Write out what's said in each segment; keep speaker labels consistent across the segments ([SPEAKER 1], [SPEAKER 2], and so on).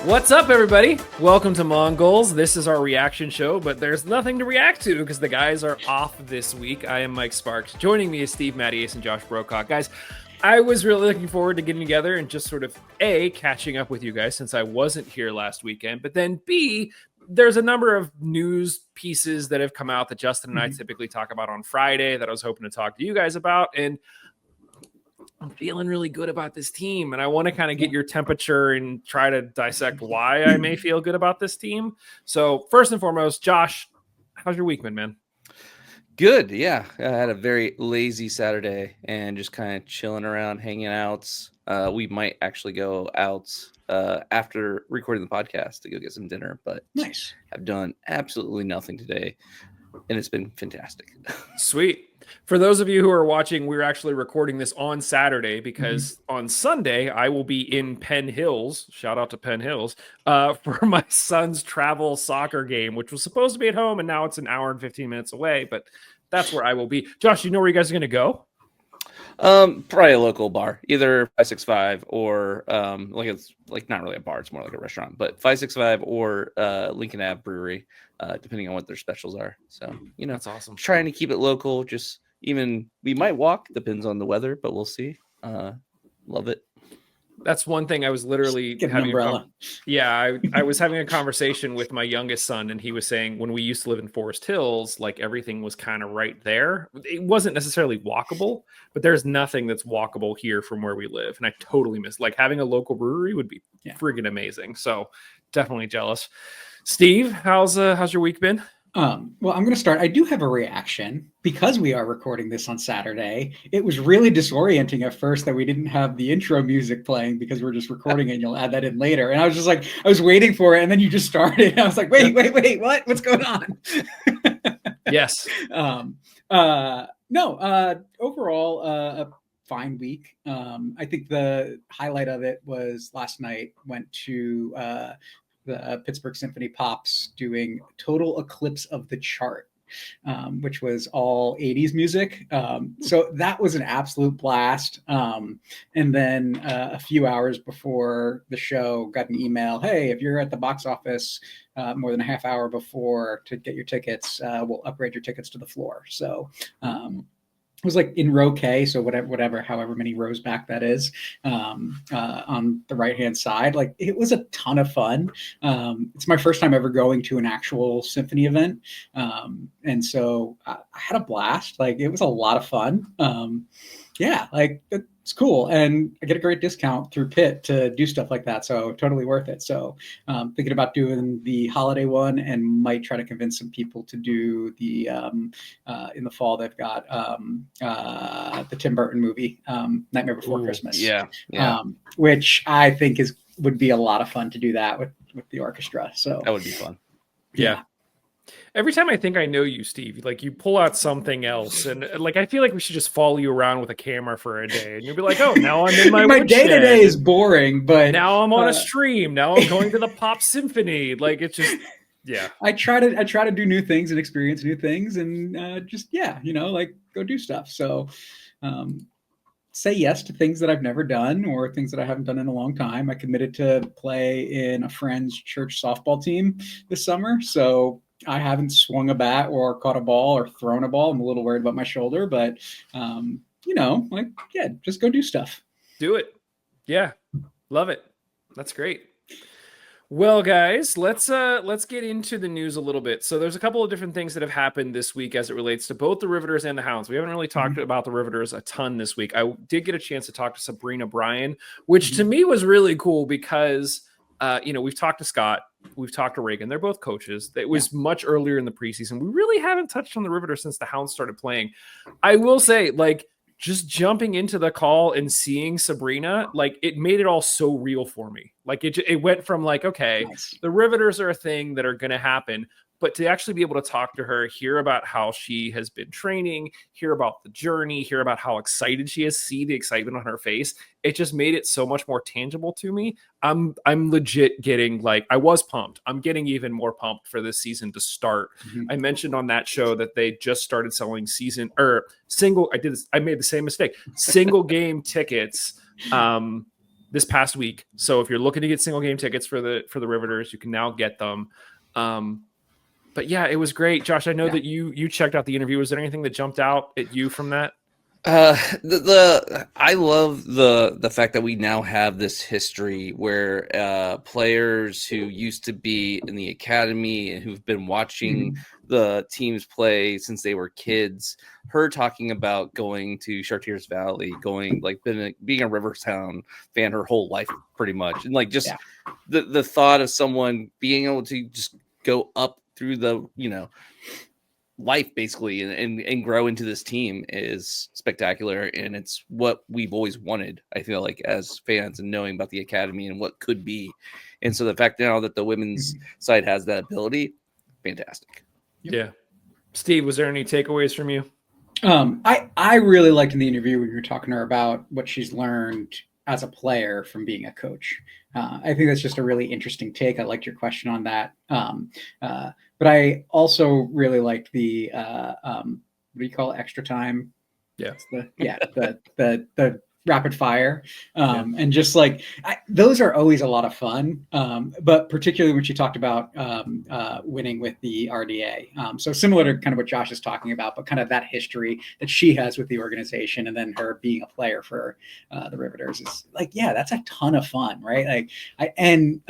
[SPEAKER 1] What's up, everybody? Welcome to Mongols. This is our reaction show, but there's nothing to react to because the guys are off this week. I am Mike Sparks. Joining me is Steve Mattias and Josh Brocock. Guys, I was really looking forward to getting together and just sort of A, catching up with you guys since I wasn't here last weekend, but then B, there's a number of news pieces that have come out that Justin and I typically talk about on Friday that I was hoping to talk to you guys about, and I'm feeling really good about this team, and I want to kind of get your temperature and try to dissect why I may feel good about this team. So first and foremost, Josh, how's your week been, man?
[SPEAKER 2] Good. Yeah. I had a very lazy Saturday and just kind of chilling around, hanging out. We might actually go out after recording the podcast to go get some dinner, but
[SPEAKER 3] nice.
[SPEAKER 2] I've done absolutely nothing today, and it's been fantastic.
[SPEAKER 1] Sweet. For those of you who are watching, we're actually recording this on Saturday because on Sunday I will be in Penn Hills. Shout out to Penn Hills for my son's travel soccer game, which was supposed to be at home, and now it's an hour and 15 minutes away. But that's where I will be. Josh, you know where you guys are going to go?
[SPEAKER 2] Probably a local bar, either 565 or it's like not really a bar, it's more like a restaurant, but 565 or Lincoln Ave Brewery, depending on what their specials are. So,
[SPEAKER 1] that's awesome.
[SPEAKER 2] Trying to keep it local. Just even we might walk, depends on the weather, but we'll see. Love it.
[SPEAKER 1] That's one thing I was literally
[SPEAKER 3] Get an umbrella.
[SPEAKER 1] I was having a conversation with my youngest son, and he was saying when we used to live in Forest Hills, like everything was kind of right there. It wasn't necessarily walkable, but there's nothing that's walkable here from where we live. And I totally miss, like, having a local brewery would be friggin' amazing. So definitely jealous. Steve, how's your week been?
[SPEAKER 3] Well, I'm going to start. I do have a reaction because we are recording this on Saturday. It was really disorienting at first that we didn't have the intro music playing because we're just recording and you'll add that in later. And I was just like, I was waiting for it. And then you just started. And I was like, wait, what? What's going on?
[SPEAKER 1] Yes.
[SPEAKER 3] Overall, a fine week. I think the highlight of it was last night went to the Pittsburgh Symphony Pops doing Total Eclipse of the Chart, which was all 80s music. So that was an absolute blast. And then a few hours before the show, got an email, hey, if you're at the box office more than a half hour before to get your tickets, we'll upgrade your tickets to the floor. So it was like in row K, so however many rows back that is, on the right-hand side. Like, it was a ton of fun. It's my first time ever going to an actual symphony event. And so I had a blast. Like, it was a lot of fun. It's cool. And I get a great discount through Pitt to do stuff like that. So totally worth it. So thinking about doing the holiday one and might try to convince some people to do the, in the fall, they've got the Tim Burton movie, Nightmare Before Christmas.
[SPEAKER 2] Yeah.
[SPEAKER 3] Which I think would be a lot of fun to do that with the orchestra. So
[SPEAKER 2] that would be fun.
[SPEAKER 1] Yeah. Every time I think I know you, Steve, like, you pull out something else, and like I feel like we should just follow you around with a camera for a day, and you'll be like, "Oh, now I'm in my
[SPEAKER 3] day-to-day is boring, but
[SPEAKER 1] now I'm on a stream. Now I'm going to the Pop Symphony." Like, it's just, yeah.
[SPEAKER 3] I try to do new things and experience new things, and go do stuff. So, say yes to things that I've never done or things that I haven't done in a long time. I committed to play in a friend's church softball team this summer, so I haven't swung a bat or caught a ball or thrown a ball. I'm a little worried about my shoulder, but just go do stuff.
[SPEAKER 1] Do it. Yeah. Love it. That's great. Well, guys, let's get into the news a little bit. So there's a couple of different things that have happened this week as it relates to both the Riveters and the Hounds. We haven't really talked about the Riveters a ton this week. I did get a chance to talk to Sabrina Bryan, which to me was really cool because we've talked to Scott, we've talked to Reagan. They're both coaches. It was much earlier in the preseason. We really haven't touched on the Riveters since the Hounds started playing. I will say, like, just jumping into the call and seeing Sabrina, like, it made it all so real for me. Like, it went from like, okay, nice. The Riveters are a thing that are going to happen, but to actually be able to talk to her, hear about how she has been training, hear about the journey, hear about how excited she is, see the excitement on her face, it just made it so much more tangible to me. I'm legit getting, like, I was pumped. I'm getting even more pumped for this season to start. I mentioned on that show that they just started selling single. I made the same mistake. Single game tickets this past week. So if you're looking to get single game tickets for the Riveters, you can now get them. But yeah, it was great. Josh, I know that you checked out the interview. Was there anything that jumped out at you from that?
[SPEAKER 2] I love the fact that we now have this history where players who used to be in the academy and who've been watching the teams play since they were kids, her talking about going to Chartiers Valley, being a Riverhounds fan her whole life pretty much, and like just the thought of someone being able to just go up through the life basically and grow into this team is spectacular, and it's what we've always wanted, I feel like, as fans, and knowing about the academy and what could be. And so the fact now that the women's side has that ability, fantastic.
[SPEAKER 1] Yeah. Steve, was there any takeaways from you?
[SPEAKER 3] I really liked in the interview when you were talking to her about what she's learned as a player from being a coach. I think that's just a really interesting take. I liked your question on that. But I also really liked the what do you call it? Extra time?
[SPEAKER 1] Yeah.
[SPEAKER 3] The rapid fire. And just like those are always a lot of fun. But particularly when she talked about winning with the RDA. So similar to kind of what Josh is talking about, but kind of that history that she has with the organization, and then her being a player for the Riveters is like, yeah, that's a ton of fun, right? Like and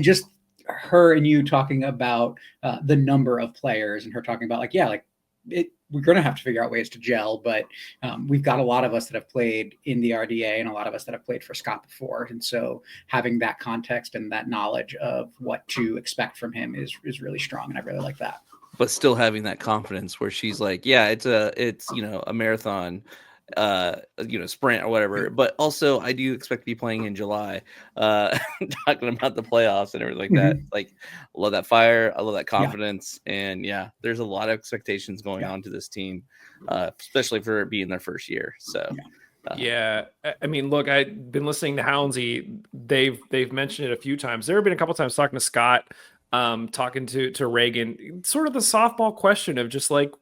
[SPEAKER 3] just her and you talking about the number of players, and her talking about we're going to have to figure out ways to gel, but we've got a lot of us that have played in the RDA and a lot of us that have played for Scott before. And so having that context and that knowledge of what to expect from him is really strong. And I really like that.
[SPEAKER 2] But still having that confidence where she's like, yeah, it's a marathon, sprint or whatever, but also I do expect to be playing in July, talking about the playoffs and everything like that. Like, I love that fire, I love that confidence, and there's a lot of expectations going on to this team, especially for it being their first year. So
[SPEAKER 1] I mean, look, I've been listening to Houndsy. They've mentioned it a few times. There have been a couple times talking to Scott, talking to Reagan, sort of the softball question of just like,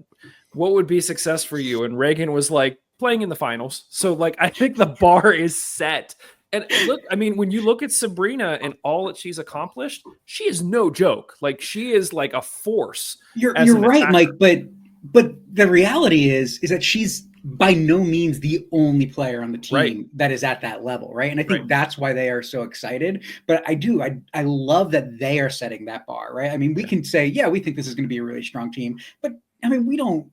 [SPEAKER 1] what would be success for you? And Reagan was like, playing in the finals. So like, I think the bar is set. And look, I mean, when you look at Sabrina and all that she's accomplished, she is no joke. Like, she is like a force.
[SPEAKER 3] You're right, Mike. But the reality is that she's by no means the only player on the team that is at that level, right? And I think that's why they are so excited. But I love that they are setting that bar, right? I mean, we can say, we think this is going to be a really strong team, but I mean, we don't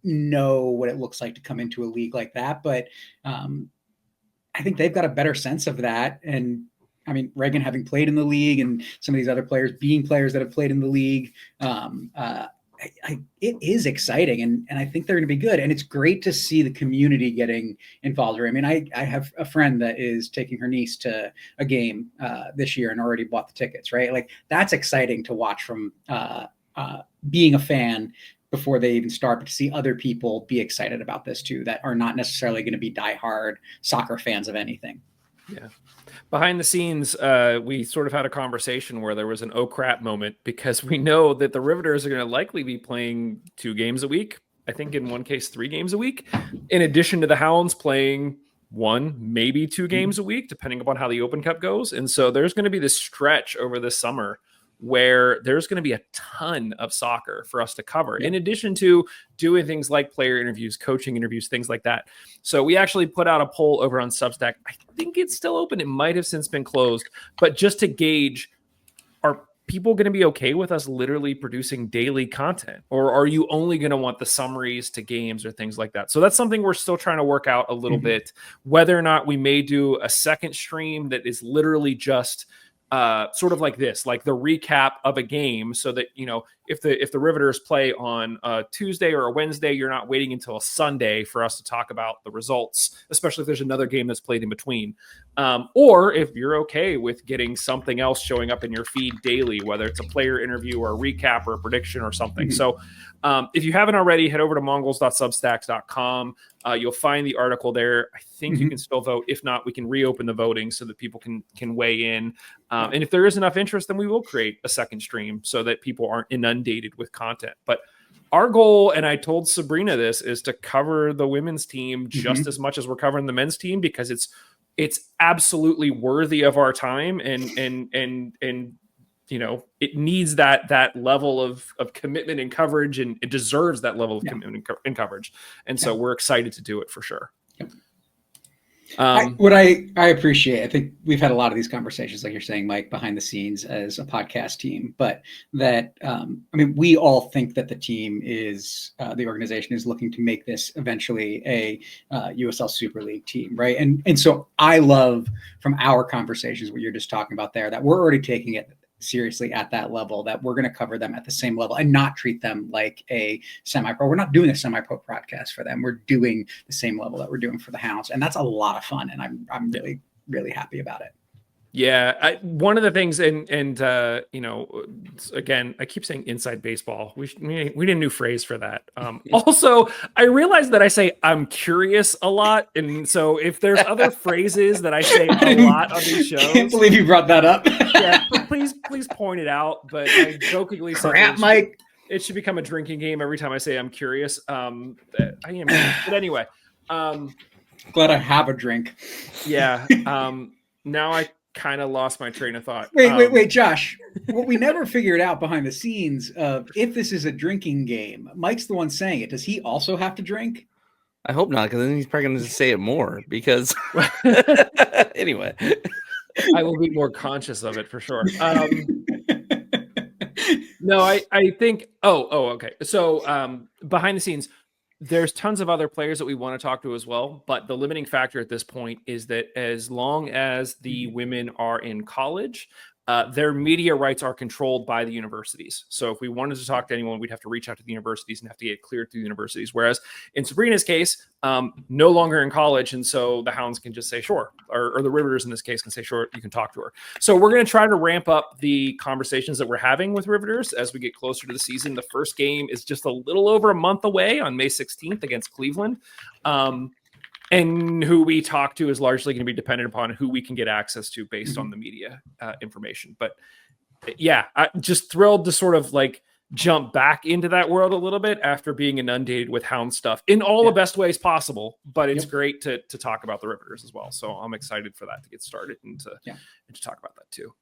[SPEAKER 3] know what it looks like to come into a league like that, but I think they've got a better sense of that. And I mean, Reagan having played in the league and some of these other players being players that have played in the league, it is exciting, and I think they're going to be good. And it's great to see the community getting involved. I mean, I have a friend that is taking her niece to a game this year and already bought the tickets, right? Like, that's exciting to watch from being a fan before they even start, but to see other people be excited about this too, that are not necessarily going to be diehard soccer fans of anything.
[SPEAKER 1] Yeah. Behind the scenes, we sort of had a conversation where there was an oh crap moment, because we know that the Riveters are going to likely be playing 2 games a week. I think in one case, 3 games a week, in addition to the Hounds playing 1, maybe 2 games a week, depending upon how the Open Cup goes. And so there's going to be this stretch over this summer where there's going to be a ton of soccer for us to cover, in addition to doing things like player interviews, coaching interviews, things like that. So we actually put out a poll over on Substack. I think it's still open. It might have since been closed, but just to gauge, are people going to be okay with us literally producing daily content, or are you only going to want the summaries to games or things like that? So that's something we're still trying to work out a little bit, whether or not we may do a second stream that is literally just sort of like this, like the recap of a game, so that, if the Riveters play on a Tuesday or a Wednesday, you're not waiting until a Sunday for us to talk about the results, especially if there's another game that's played in between. Or if you're okay with getting something else showing up in your feed daily, whether it's a player interview or a recap or a prediction or something. So if you haven't already, head over to mongols.substacks.com. You'll find the article there. I think you can still vote. If not, we can reopen the voting so that people can weigh in. And if there is enough interest, then we will create a second stream so that people aren't inundated with content. But our goal, and I told Sabrina this, is to cover the women's team just as much as we're covering the men's team, because it's it's absolutely worthy of our time, and it needs that level of commitment and coverage, and it deserves that level of commitment and coverage. And so we're excited to do it for sure.
[SPEAKER 3] What I appreciate, I think we've had a lot of these conversations, like you're saying, Mike, behind the scenes as a podcast team, but that, we all think that the team is, the organization is looking to make this eventually a USL Super League team, right? And so I love from our conversations, what you're just talking about there, that we're already taking it seriously at that level, that we're going to cover them at the same level and not treat them like a semi-pro. We're not doing a semi-pro podcast for them. We're doing the same level that we're doing for the Hounds. And that's a lot of fun. And I'm really, really happy about it.
[SPEAKER 1] Yeah. One of the things, and again, I keep saying inside baseball. We need a new phrase for that. Also, I realize that I say I'm curious a lot. And so if there's other phrases that I say a lot on these shows. I
[SPEAKER 3] can't believe you brought that up.
[SPEAKER 1] Yeah, please point it out. But I jokingly said
[SPEAKER 3] Mike.
[SPEAKER 1] It should become a drinking game every time I say I'm curious. I am. But anyway.
[SPEAKER 3] Glad I have a drink.
[SPEAKER 1] Yeah. Now I kind of lost my train of thought.
[SPEAKER 3] Wait, Josh. What we never figured out behind the scenes of if this is a drinking game, Mike's the one saying it. Does he also have to drink?
[SPEAKER 2] I hope not, because then he's probably going to say it more. Because anyway,
[SPEAKER 1] I will be more conscious of it for sure. No, I think. Oh, okay. So behind the scenes, there's tons of other players that we want to talk to as well. But the limiting factor at this point is that as long as the women are in college, their media rights are controlled by the universities. So if we wanted to talk to anyone, we'd have to reach out to the universities and have to get it cleared through the universities. Whereas in Sabrina's case, no longer in college. And so the Hounds can just say, sure, or the Riveters in this case can say, sure, you can talk to her. So we're going to try to ramp up the conversations that we're having with Riveters as we get closer to the season. The first game is just a little over a month away on May 16th against Cleveland. And who we talk to is largely going to be dependent upon who we can get access to based on the media information. But yeah, I'm just thrilled to sort of like jump back into that world a little bit after being inundated with Hound stuff in all the best ways possible. But it's great to talk about the Riveters as well. So I'm excited for that to get started and to talk about that too.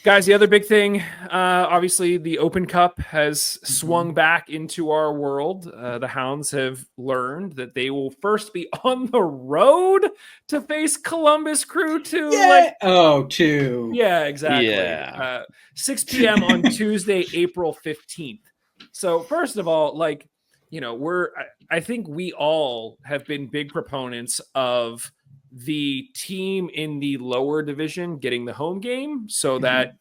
[SPEAKER 1] Guys, the other big thing, obviously the Open Cup has swung back into our world. The Hounds have learned that they will first be on the road to face Columbus Crew 2.
[SPEAKER 3] Yeah. 2.
[SPEAKER 1] Yeah, exactly.
[SPEAKER 2] Yeah.
[SPEAKER 1] 6 p.m. on Tuesday, April 15th. So first of all, I think we all have been big proponents of the team in the lower division getting the home game so that,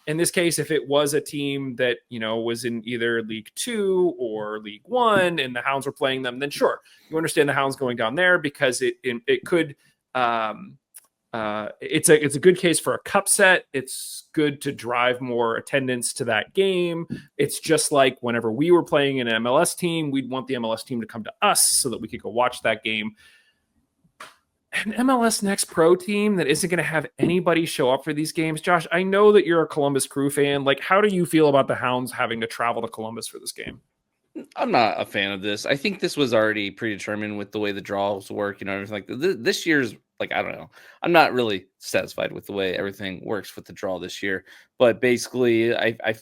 [SPEAKER 1] in this case, if it was a team that, was in either League 2 or League 1 and the Hounds were playing them, then sure, you understand the Hounds going down there because it could, it's a good case for a cup set. It's good to drive more attendance to that game. It's just like whenever we were playing an MLS team, we'd want the MLS team to come to us so that we could go watch that game. An MLS Next Pro team that isn't going to have anybody show up for these games. Josh, I know that you're a Columbus Crew fan. Like, how do you feel about the Hounds having to travel to Columbus for this game?
[SPEAKER 2] I'm not a fan of this. I think this was already predetermined with the way the draws work, everything like that. This year's, I don't know. I'm not really satisfied with the way everything works with the draw this year. But basically, I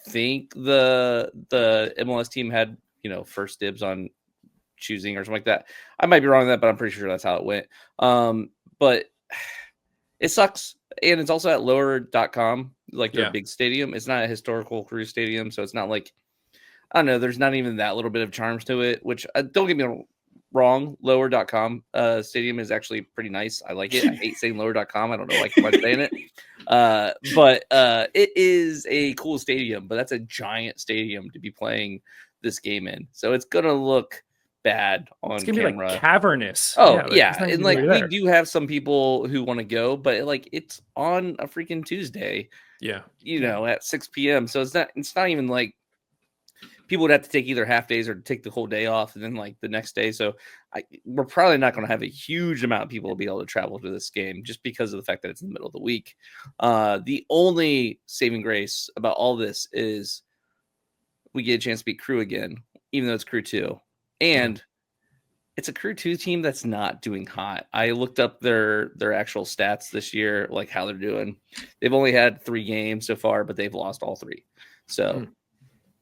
[SPEAKER 2] think the MLS team had, first dibs on choosing or something like that. I might be wrong on that, but I'm pretty sure that's how it went. But it sucks. And it's also at lower.com, their big stadium. It's not a historical Crew stadium, so it's not like, I don't know, there's not even that little bit of charms to it, which don't get me wrong, lower.com stadium is actually pretty nice. I like it. I hate saying lower.com. I don't know why I'm saying it. But it is a cool stadium, but that's a giant stadium to be playing this game in. So it's going to look bad on
[SPEAKER 1] it's gonna
[SPEAKER 2] camera.
[SPEAKER 1] Be like cavernous.
[SPEAKER 2] Oh yeah. And we do have some people who want to go, but it's on a freaking Tuesday.
[SPEAKER 1] Yeah.
[SPEAKER 2] At 6 p.m. So it's not even like people would have to take either half days or take the whole day off and then the next day. So we're probably not going to have a huge amount of people to be able to travel to this game just because of the fact that it's in the middle of the week. The only saving grace about all this is we get a chance to beat Crew again, even though it's Crew 2. And it's a Crew 2 team that's not doing hot. I looked up their actual stats this year, like how they're doing. They've only had 3 games so far, but they've lost all 3. So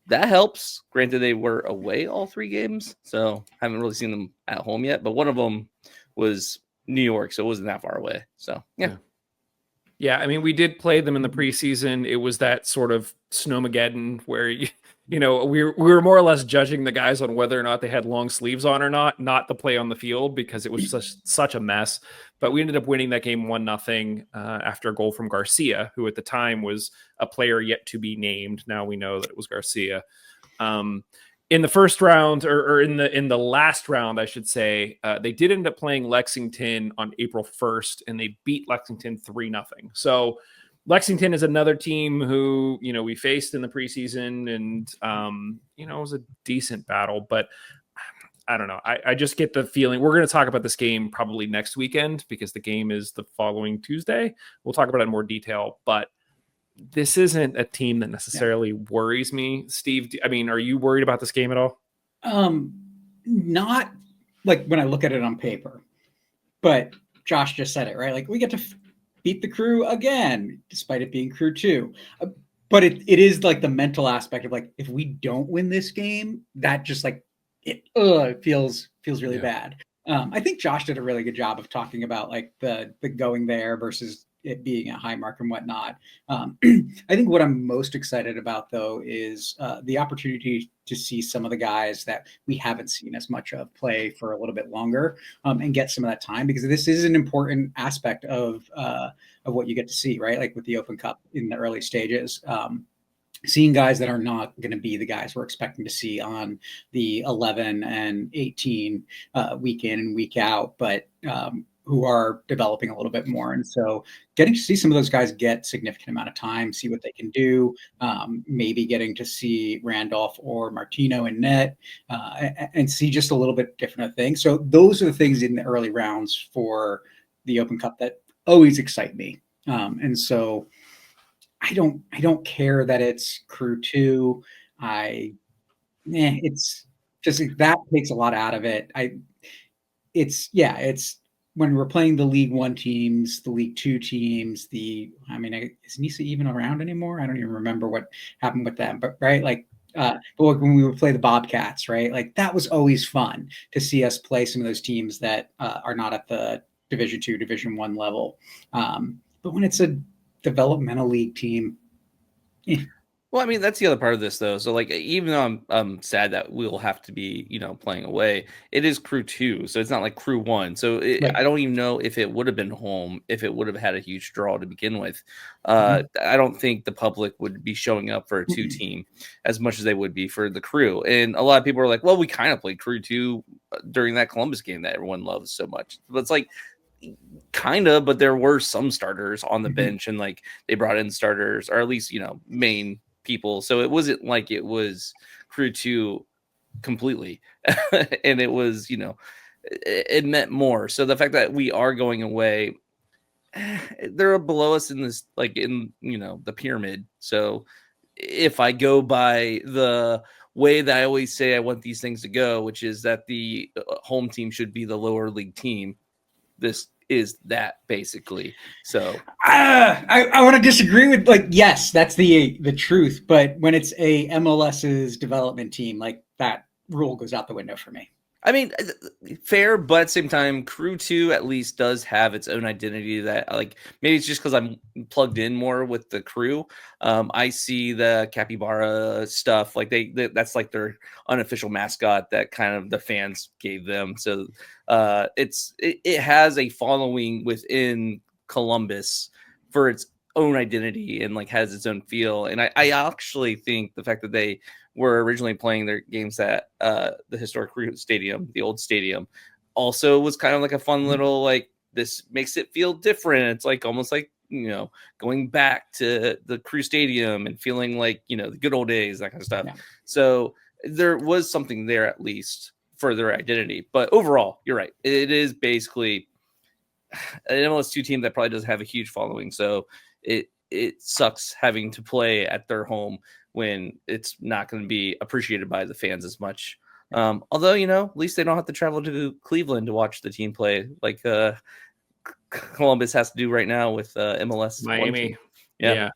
[SPEAKER 2] that helps. Granted, they were away all 3 games, so haven't really seen them at home yet. But one of them was New York, so it wasn't that far away. So yeah.
[SPEAKER 1] Yeah, I mean, we did play them in the preseason. It was that sort of snowmageddon where we were more or less judging the guys on whether or not they had long sleeves on or not the play on the field, because it was such a mess. But we ended up winning that game 1-0 after a goal from Garcia, who at the time was a player yet to be named. Now we know that it was Garcia. In the first round, or in the last round, I should say, they did end up playing Lexington on April 1st, and they beat Lexington 3-0. So Lexington is another team who, we faced in the preseason, and, it was a decent battle, but I don't know. I just get the feeling we're going to talk about this game probably next weekend, because the game is the following Tuesday. We'll talk about it in more detail, but this isn't a team that necessarily worries me. Steve, I mean, are you worried about this game at all?
[SPEAKER 3] Not like when I look at it on paper, but Josh just said it, right? Like, we get to beat the Crew again, despite it being Crew 2. But it is like the mental aspect of, like, if we don't win this game, that just like it feels really bad. I think Josh did a really good job of talking about like the going there versus it being a high mark and whatnot. I think what I'm most excited about, though, is the opportunity to see some of the guys that we haven't seen as much of play for a little bit longer, and get some of that time, because this is an important aspect of what you get to see, right? Like with the Open Cup in the early stages. Seeing guys that are not going to be the guys we're expecting to see on the 11 and 18 week in and week out, but who are developing a little bit more. And so getting to see some of those guys get significant amount of time, see what they can do, maybe getting to see Randolph or Martino in net, and see just a little bit different of things. So those are the things in the early rounds for the Open Cup that always excite me. And so I don't care that it's Crew 2. It's just, that takes a lot out of it. It's when we're playing the League 1 teams, the League 2 teams, is Nisa even around anymore? I don't even remember what happened with them, but right, like, but when we would play the Bobcats, right, like that was always fun to see us play some of those teams that are not at the Division 2, Division 1 level. But when it's a developmental league team.
[SPEAKER 2] Well, I mean, that's the other part of this, though. So, like, even though I'm sad that we'll have to be, playing away, it is Crew 2, so it's not like Crew 1. So
[SPEAKER 3] Right.
[SPEAKER 2] I don't even know if it would have been home, if it would have had a huge draw to begin with. I don't think the public would be showing up for a 2 team as much as they would be for the Crew. And a lot of people are like, well, we kind of played Crew 2 during that Columbus game that everyone loves so much. But it's like, kind of, but there were some starters on the bench, and like they brought in starters, or at least main people, so it wasn't like it was Crew 2 completely. And it was it meant more. So the fact that we are going away, they're below us in this, like, in the pyramid. So if I go by the way that I always say I want these things to go, which is that the home team should be the lower league team, this is that basically. So
[SPEAKER 3] I want to disagree with, like, yes, that's the truth, but when it's a MLS's development team, like, that rule goes out the window for me.
[SPEAKER 2] I mean, fair, but at the same time, Crew 2 at least does have its own identity that, like, maybe it's just because I'm plugged in more with the Crew. I see the capybara stuff, like that's like their unofficial mascot that kind of the fans gave them. So it has a following within Columbus for its own identity, and like has its own feel. And I actually think the fact that they were originally playing their games at the historic stadium, the old stadium, also was kind of like a fun little, like, this makes it feel different. It's like almost like going back to the Crew Stadium and feeling like the good old days, that kind of stuff. Yeah. So there was something there at least for their identity. But overall, you're right. It is basically an MLS2 team that probably doesn't have a huge following. So it sucks having to play at their home when it's not going to be appreciated by the fans as much. Although, at least they don't have to travel to Cleveland to watch the team play like Columbus has to do right now with MLS
[SPEAKER 1] Miami.
[SPEAKER 2] Yeah.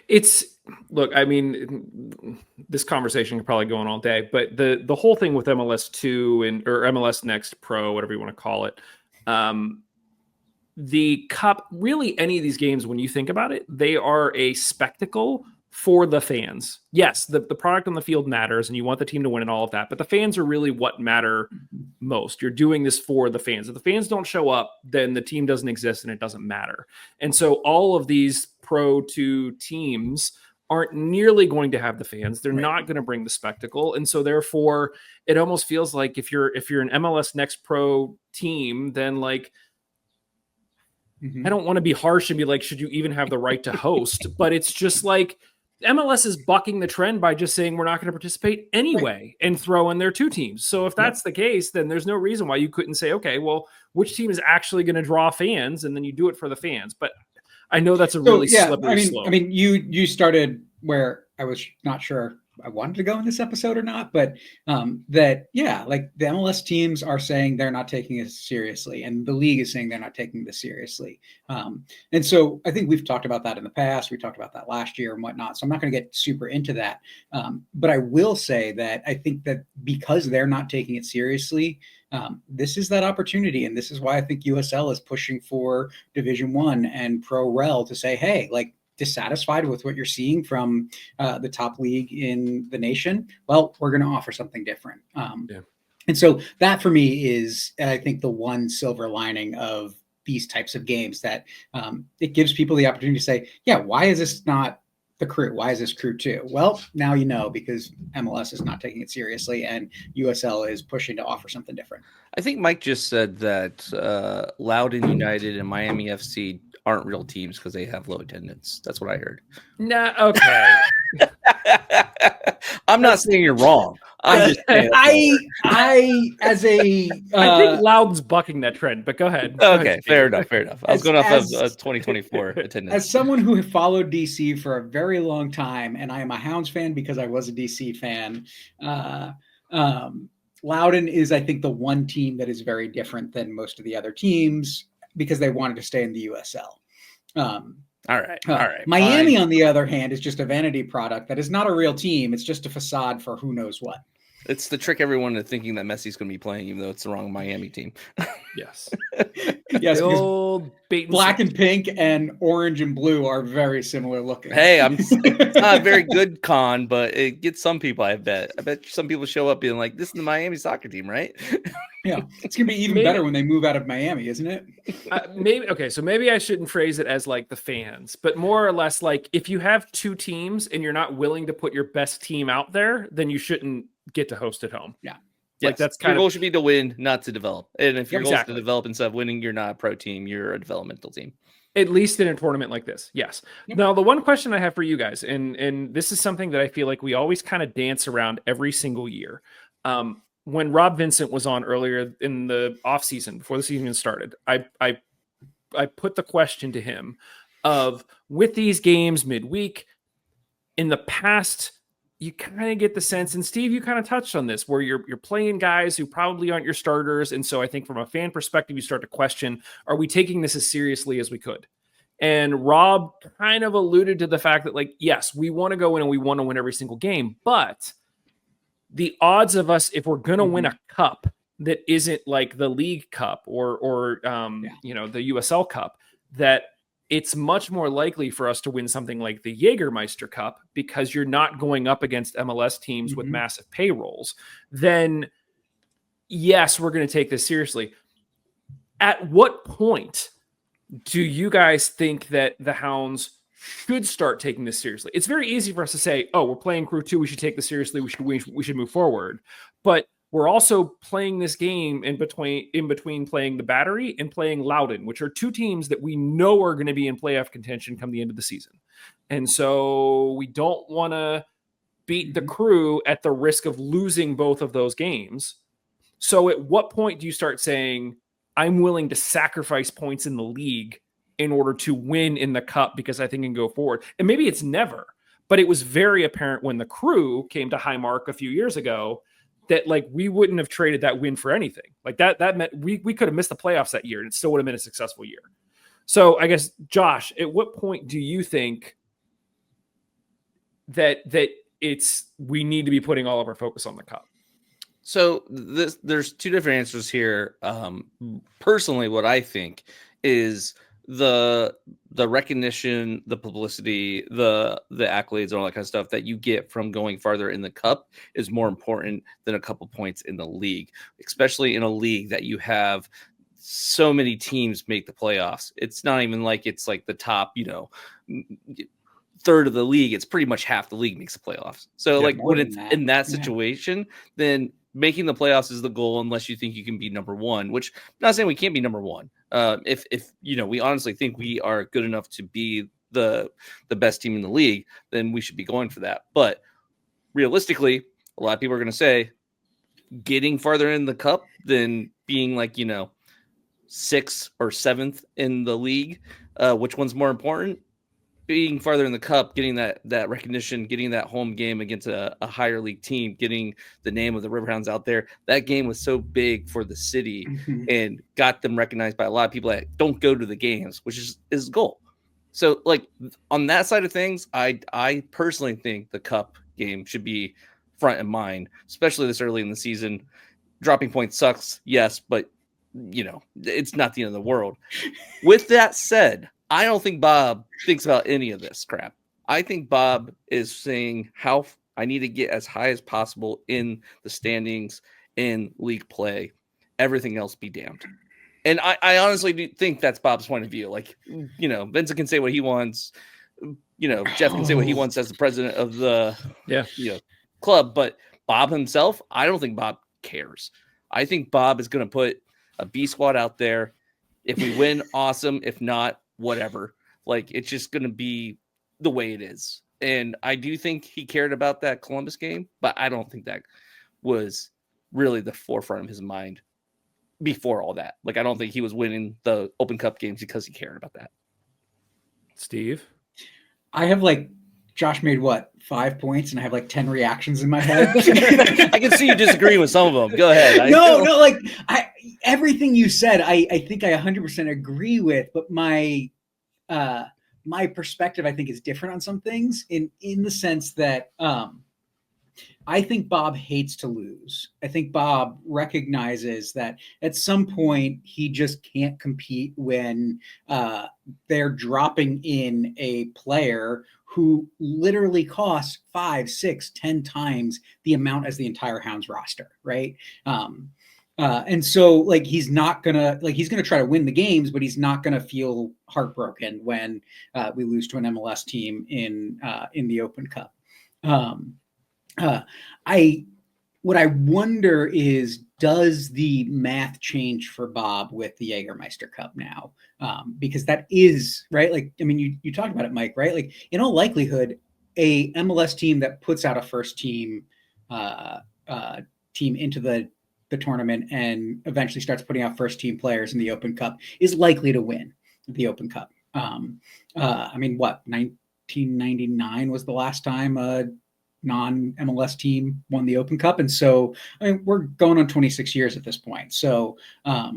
[SPEAKER 1] It's look, I mean, this conversation could probably go on all day, but the whole thing with MLS2 or MLS Next Pro, whatever you want to call it, the cup, really any of these games, when you think about it, they are a spectacle for the fans. Yes, the product on the field matters and you want the team to win and all of that, but the fans are really what matter most. You're doing this for the fans. If the fans don't show up, then the team doesn't exist and it doesn't matter. And so all of these Pro 2 teams aren't nearly going to have the fans. They're not going to bring the spectacle. And so therefore it almost feels like if you're an MLS Next Pro team, then like, I don't want to be harsh and be like, should you even have the right to host? But it's just like MLS is bucking the trend by just saying we're not going to participate anyway and throw in their 2 teams. So if that's the case, then there's no reason why you couldn't say, okay, well, which team is actually going to draw fans? And then you do it for the fans. But I know that's a really slippery slope.
[SPEAKER 3] I mean, you started where I was not sure I wanted to go in this episode or not, but like the MLS teams are saying they're not taking it seriously, and the league is saying they're not taking this seriously. And so I think we've talked about that in the past. We talked about that last year and whatnot. So I'm not going to get super into that. But I will say that I think that because they're not taking it seriously, this is that opportunity. And this is why I think USL is pushing for Division 1 and Pro Rel to say, hey, like, dissatisfied with what you're seeing from the top league in the nation, well, we're going to offer something different. And so that for me is, I think, the one silver lining of these types of games, that it gives people the opportunity to say, yeah, why is this not the Crew? Why is this Crew 2? Well, now you know, because MLS is not taking it seriously and USL is pushing to offer something different.
[SPEAKER 2] I think Mike just said that Loudoun United and Miami FC aren't real teams because they have low attendance. That's what I heard.
[SPEAKER 1] Nah, okay.
[SPEAKER 2] I'm not saying you're wrong. I'm just saying
[SPEAKER 3] I
[SPEAKER 1] think Loudon's bucking that trend, but go ahead.
[SPEAKER 2] Okay, fair enough. I was going off of 2024 attendance.
[SPEAKER 3] As someone who has followed DC for a very long time, and I am a Hounds fan because I was a DC fan, Loudoun is, I think, the one team that is very different than most of the other teams, because they wanted to stay in the USL.
[SPEAKER 2] All right.
[SPEAKER 3] Miami,
[SPEAKER 2] fine.
[SPEAKER 3] On the other hand, is just a vanity product that is not a real team. It's just a facade for who knows what.
[SPEAKER 2] It's to trick everyone into thinking that Messi's going to be playing, even though it's the wrong Miami team.
[SPEAKER 1] Yes.
[SPEAKER 3] Yes,
[SPEAKER 1] old
[SPEAKER 3] black and pink and orange and blue are very similar looking.
[SPEAKER 2] Hey, it's not a very good con, but it gets some people, I bet. I bet some people show up being like, this is the Miami soccer team, right?
[SPEAKER 3] Yeah, it's going to be even better when they move out of Miami, isn't it?
[SPEAKER 1] Maybe. Okay, so maybe I shouldn't phrase it as like the fans, but more or less like if you have 2 teams and you're not willing to put your best team out there, then you shouldn't get to host at home.
[SPEAKER 3] Yeah.
[SPEAKER 2] Like that's your goal should be to win, not to develop. And if your goal is to develop instead of winning, you're not a pro team, you're a developmental team.
[SPEAKER 1] At least in a tournament like this. Yes. Yep. Now, the one question I have for you guys, and this is something that I feel like we always kind of dance around every single year. When Rob Vincent was on earlier in the off season, before the season started, I put the question to him of, with these games midweek, in the past, you kind of get the sense, and Steve, you kind of touched on this, where you're playing guys who probably aren't your starters. And so I think from a fan perspective, you start to question, are we taking this as seriously as we could? And Rob kind of alluded to the fact that, like, yes, we want to go in and we want to win every single game, but the odds of us, if we're going to win a cup that isn't like the League Cup or the USL Cup, that it's much more likely for us to win something like the Jägermeister Cup, because you're not going up against MLS teams with massive payrolls. Then yes, we're going to take this seriously. At what point do you guys think that the Hounds should start taking this seriously? It's very easy for us to say, oh, we're playing Crew 2, we should take this seriously, we should move forward. But we're also playing this game in between playing the Battery and playing Loudoun, which are 2 teams that we know are going to be in playoff contention come the end of the season. And so we don't want to beat the Crew at the risk of losing both of those games. So at what point do you start saying, I'm willing to sacrifice points in the league in order to win in the cup because I think I can go forward? And maybe it's never, But it was very apparent when the Crew came to Highmark a few years ago that like we wouldn't have traded that win for anything. Like that meant we could have missed the playoffs that year and it still would have been a successful year. So I guess, Josh, at what point do you think that we need to be putting all of our focus on the Cup?
[SPEAKER 2] So there's two different answers here. Personally, what I think is the recognition, the publicity, the accolades, and all that kind of stuff that you get from going farther in the Cup is more important than a couple points in the league, especially in a league that you have so many teams make the playoffs. It's not even like it's like the top, third of the league. It's pretty much half the league makes the playoffs. So like when it's in that situation, then making the playoffs is the goal, unless you think you can be number one, which I'm not saying we can't be number one. If we honestly think we are good enough to be the best team in the league, then we should be going for that. But realistically, a lot of people are going to say getting farther in the Cup than being like, 6th or 7th in the league. Which one's more important? Being farther in the Cup, getting that recognition, getting that home game against a higher league team, getting the name of the Riverhounds out there. That game was so big for the city and got them recognized by a lot of people that don't go to the games, which is the goal. So like on that side of things, I personally think the Cup game should be front in mind, especially this early in the season. Dropping points sucks, yes, but it's not the end of the world. With that said, I don't think Bob thinks about any of this crap. I think Bob is saying how I need to get as high as possible in the standings in league play. Everything else be damned. And I honestly do think that's Bob's point of view. Like, Vincent can say what he wants. Jeff can say what he wants as the president of the club. But Bob himself, I don't think Bob cares. I think Bob is going to put a B squad out there. If we win, awesome. If not, whatever. Like, it's just going to be the way it is. And I do think he cared about that Columbus game, but I don't think that was really the forefront of his mind before all that. Like, I don't think he was winning the Open Cup games because he cared about that.
[SPEAKER 1] Steve?
[SPEAKER 3] I have Josh made 5 points, and I have 10 reactions in my head.
[SPEAKER 2] I can see you disagreeing with some of them. Go ahead.
[SPEAKER 3] No, everything you said, I think I 100% agree with, but my perspective, I think, is different on some things in the sense that I think Bob hates to lose. I think Bob recognizes that at some point he just can't compete when they're dropping in a player who literally costs 5, 6, 10 times the amount as the entire Hounds roster, right? And so he's not gonna he's gonna try to win the games, but he's not gonna feel heartbroken when we lose to an MLS team in the Open Cup. What I wonder is, does the math change for Bob with the Jägermeister Cup now? Because that is right. You talked about it, Mike, right? In all likelihood, a MLS team that puts out a first team team into the tournament and eventually starts putting out first team players in the Open Cup is likely to win the Open Cup. 1999 was the last time a non-MLS team won the Open Cup. And so we're going on 26 years at this point. So I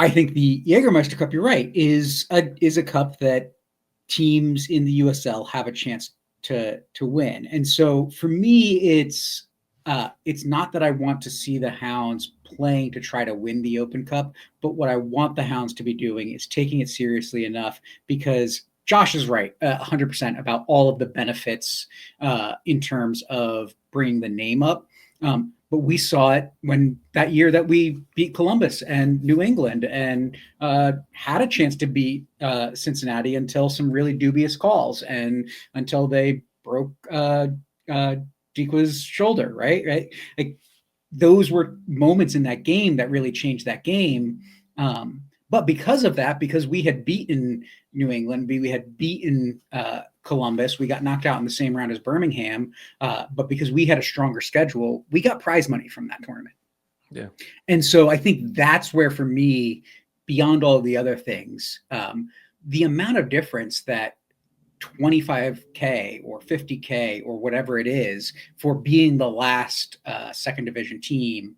[SPEAKER 3] think the Jägermeister Cup, you're right, is a cup that teams in the USL have a chance to win. And so for me, it's not that I want to see the Hounds playing to try to win the Open Cup, but what I want the Hounds to be doing is taking it seriously enough, because Josh is right 100% about all of the benefits in terms of bringing the name up. But we saw it when that year that we beat Columbus and New England and had a chance to beat Cincinnati until some really dubious calls and until they broke Dequa's shoulder, right? Those were moments in that game that really changed that game. But because of that, because we had beaten New England, we had beaten Columbus, we got knocked out in the same round as Birmingham. But because we had a stronger schedule, we got prize money from that tournament.
[SPEAKER 1] Yeah.
[SPEAKER 3] And so I think that's where, for me, beyond all of the other things, the amount of difference that $25K or $50K or whatever it is for being the last second division team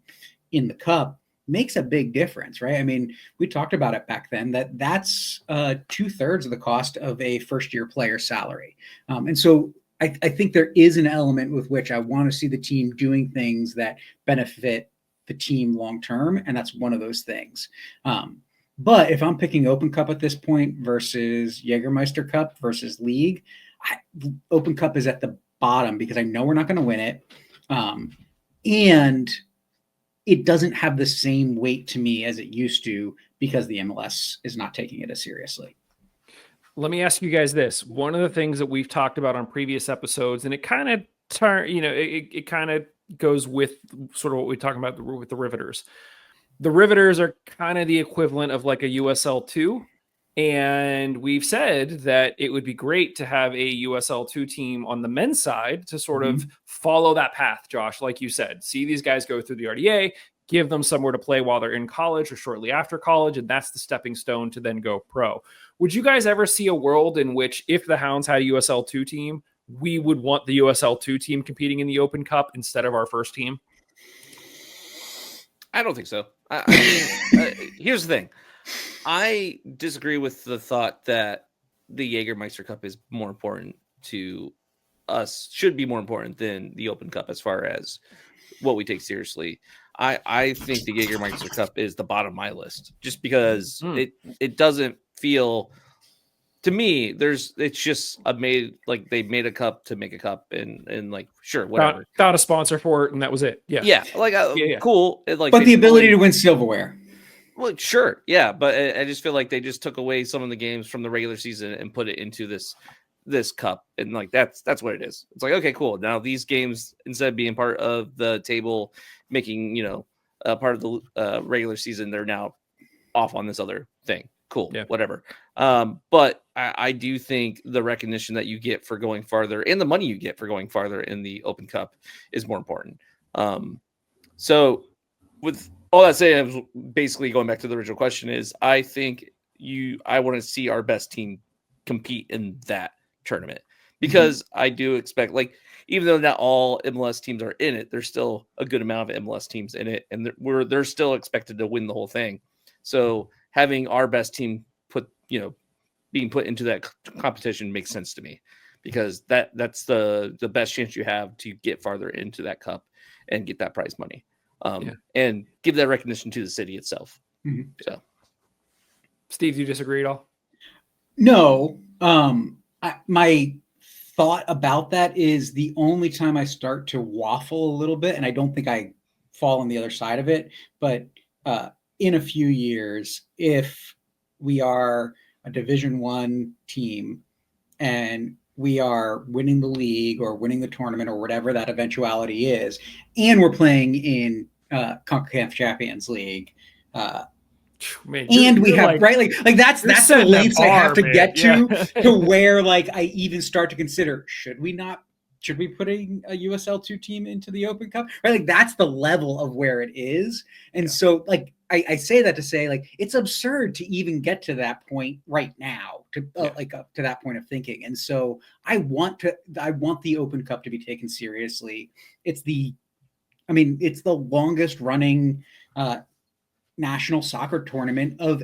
[SPEAKER 3] in the cup makes a big difference, right? I mean, we talked about it back then that's 2/3 of the cost of a first-year player salary. And so I think there is an element with which I want to see the team doing things that benefit the team long-term, and that's one of those things. But if I'm picking Open Cup at this point versus Jägermeister Cup versus League, Open Cup is at the bottom because I know we're not going to win it. And it doesn't have the same weight to me as it used to because the MLS is not taking it as seriously.
[SPEAKER 1] Let me ask you guys this. One of the things that we've talked about on previous episodes, and it kind of it kind of goes with sort of what we talk about with the Riveters. The Riveters are kind of the equivalent of like a USL2. And we've said that it would be great to have a USL2 team on the men's side to sort of follow that path, Josh, like you said. See these guys go through the RDA, give them somewhere to play while they're in college or shortly after college, and that's the stepping stone to then go pro. Would you guys ever see a world in which if the Hounds had a USL2 team, we would want the USL2 team competing in the Open Cup instead of our first team?
[SPEAKER 2] I don't think so. I mean, here's the thing. I disagree with the thought that the Jägermeister Cup is more important to us, should be more important than the Open Cup as far as what we take seriously. I think the Jägermeister Cup is the bottom of my list just because it doesn't feel, to me, it's just they made a cup to make a cup and like, sure, whatever.
[SPEAKER 1] Got a sponsor for it and that was it. Yeah.
[SPEAKER 2] Yeah. Like, cool.
[SPEAKER 3] But the ability to win silverware.
[SPEAKER 2] Well, sure. Yeah. But I just feel like they just took away some of the games from the regular season and put it into this cup. And like, that's what it is. It's like, okay, cool. Now these games, instead of being part of the table, making, part of the regular season, they're now off on this other thing. Cool. Yeah. Whatever. But I do think the recognition that you get for going farther and the money you get for going farther in the Open Cup is more important. So with all that said, I'm basically going back to the original question is I think I want to see our best team compete in that tournament because I do expect, like, even though not all MLS teams are in it, there's still a good amount of MLS teams in it, and they're still expected to win the whole thing. So having our best team being put into that competition makes sense to me because that's the best chance you have to get farther into that cup and get that prize money. And give that recognition to the city itself. So,
[SPEAKER 1] Steve, do you disagree at all?
[SPEAKER 3] No. My thought about that is the only time I start to waffle a little bit, and I don't think I fall on the other side of it, but in a few years, if we are a Division I team and we are winning the league or winning the tournament or whatever that eventuality is, and we're playing in CONCACAF Champions League,
[SPEAKER 1] Man,
[SPEAKER 3] and we have like that's the lengths I have to get to where like I even start to consider should we putting a USL2 team into the Open Cup, right? Like that's the level of where it is, and so like I say that to say like it's absurd to even get to that point right now to to that point of thinking, and so I want the Open Cup to be taken seriously. It's the longest running national soccer tournament of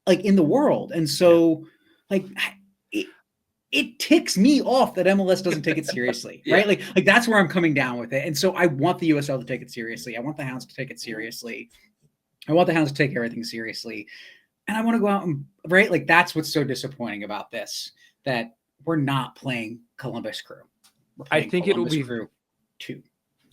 [SPEAKER 3] like in the world. And so like it ticks me off that MLS doesn't take it seriously, right? Like that's where I'm coming down with it. And so I want the USL to take it seriously. I want the Hounds to take it seriously. I want the Hounds to take everything seriously. And I want to go out and right. Like that's what's so disappointing about this, that we're not playing Columbus Crew.
[SPEAKER 1] I think it'll be
[SPEAKER 3] Crew 2.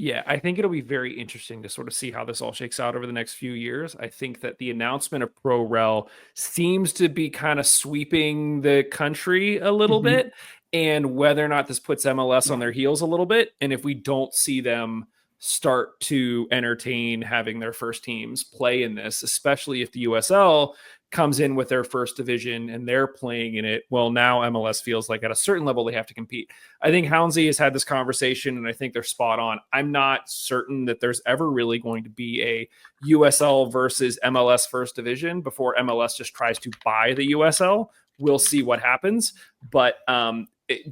[SPEAKER 1] Yeah, I think it'll be very interesting to sort of see how this all shakes out over the next few years. I think that the announcement of Pro Rel seems to be kind of sweeping the country a little bit, and whether or not this puts MLS on their heels a little bit. And if we don't see them start to entertain having their first teams play in this, especially if the USL comes in with their first division and they're playing in it, well, now MLS feels like at a certain level they have to compete. I think Houndsy has had this conversation and I think they're spot on. I'm not certain that there's ever really going to be a USL versus MLS first division before MLS just tries to buy the USL, we'll see what happens. But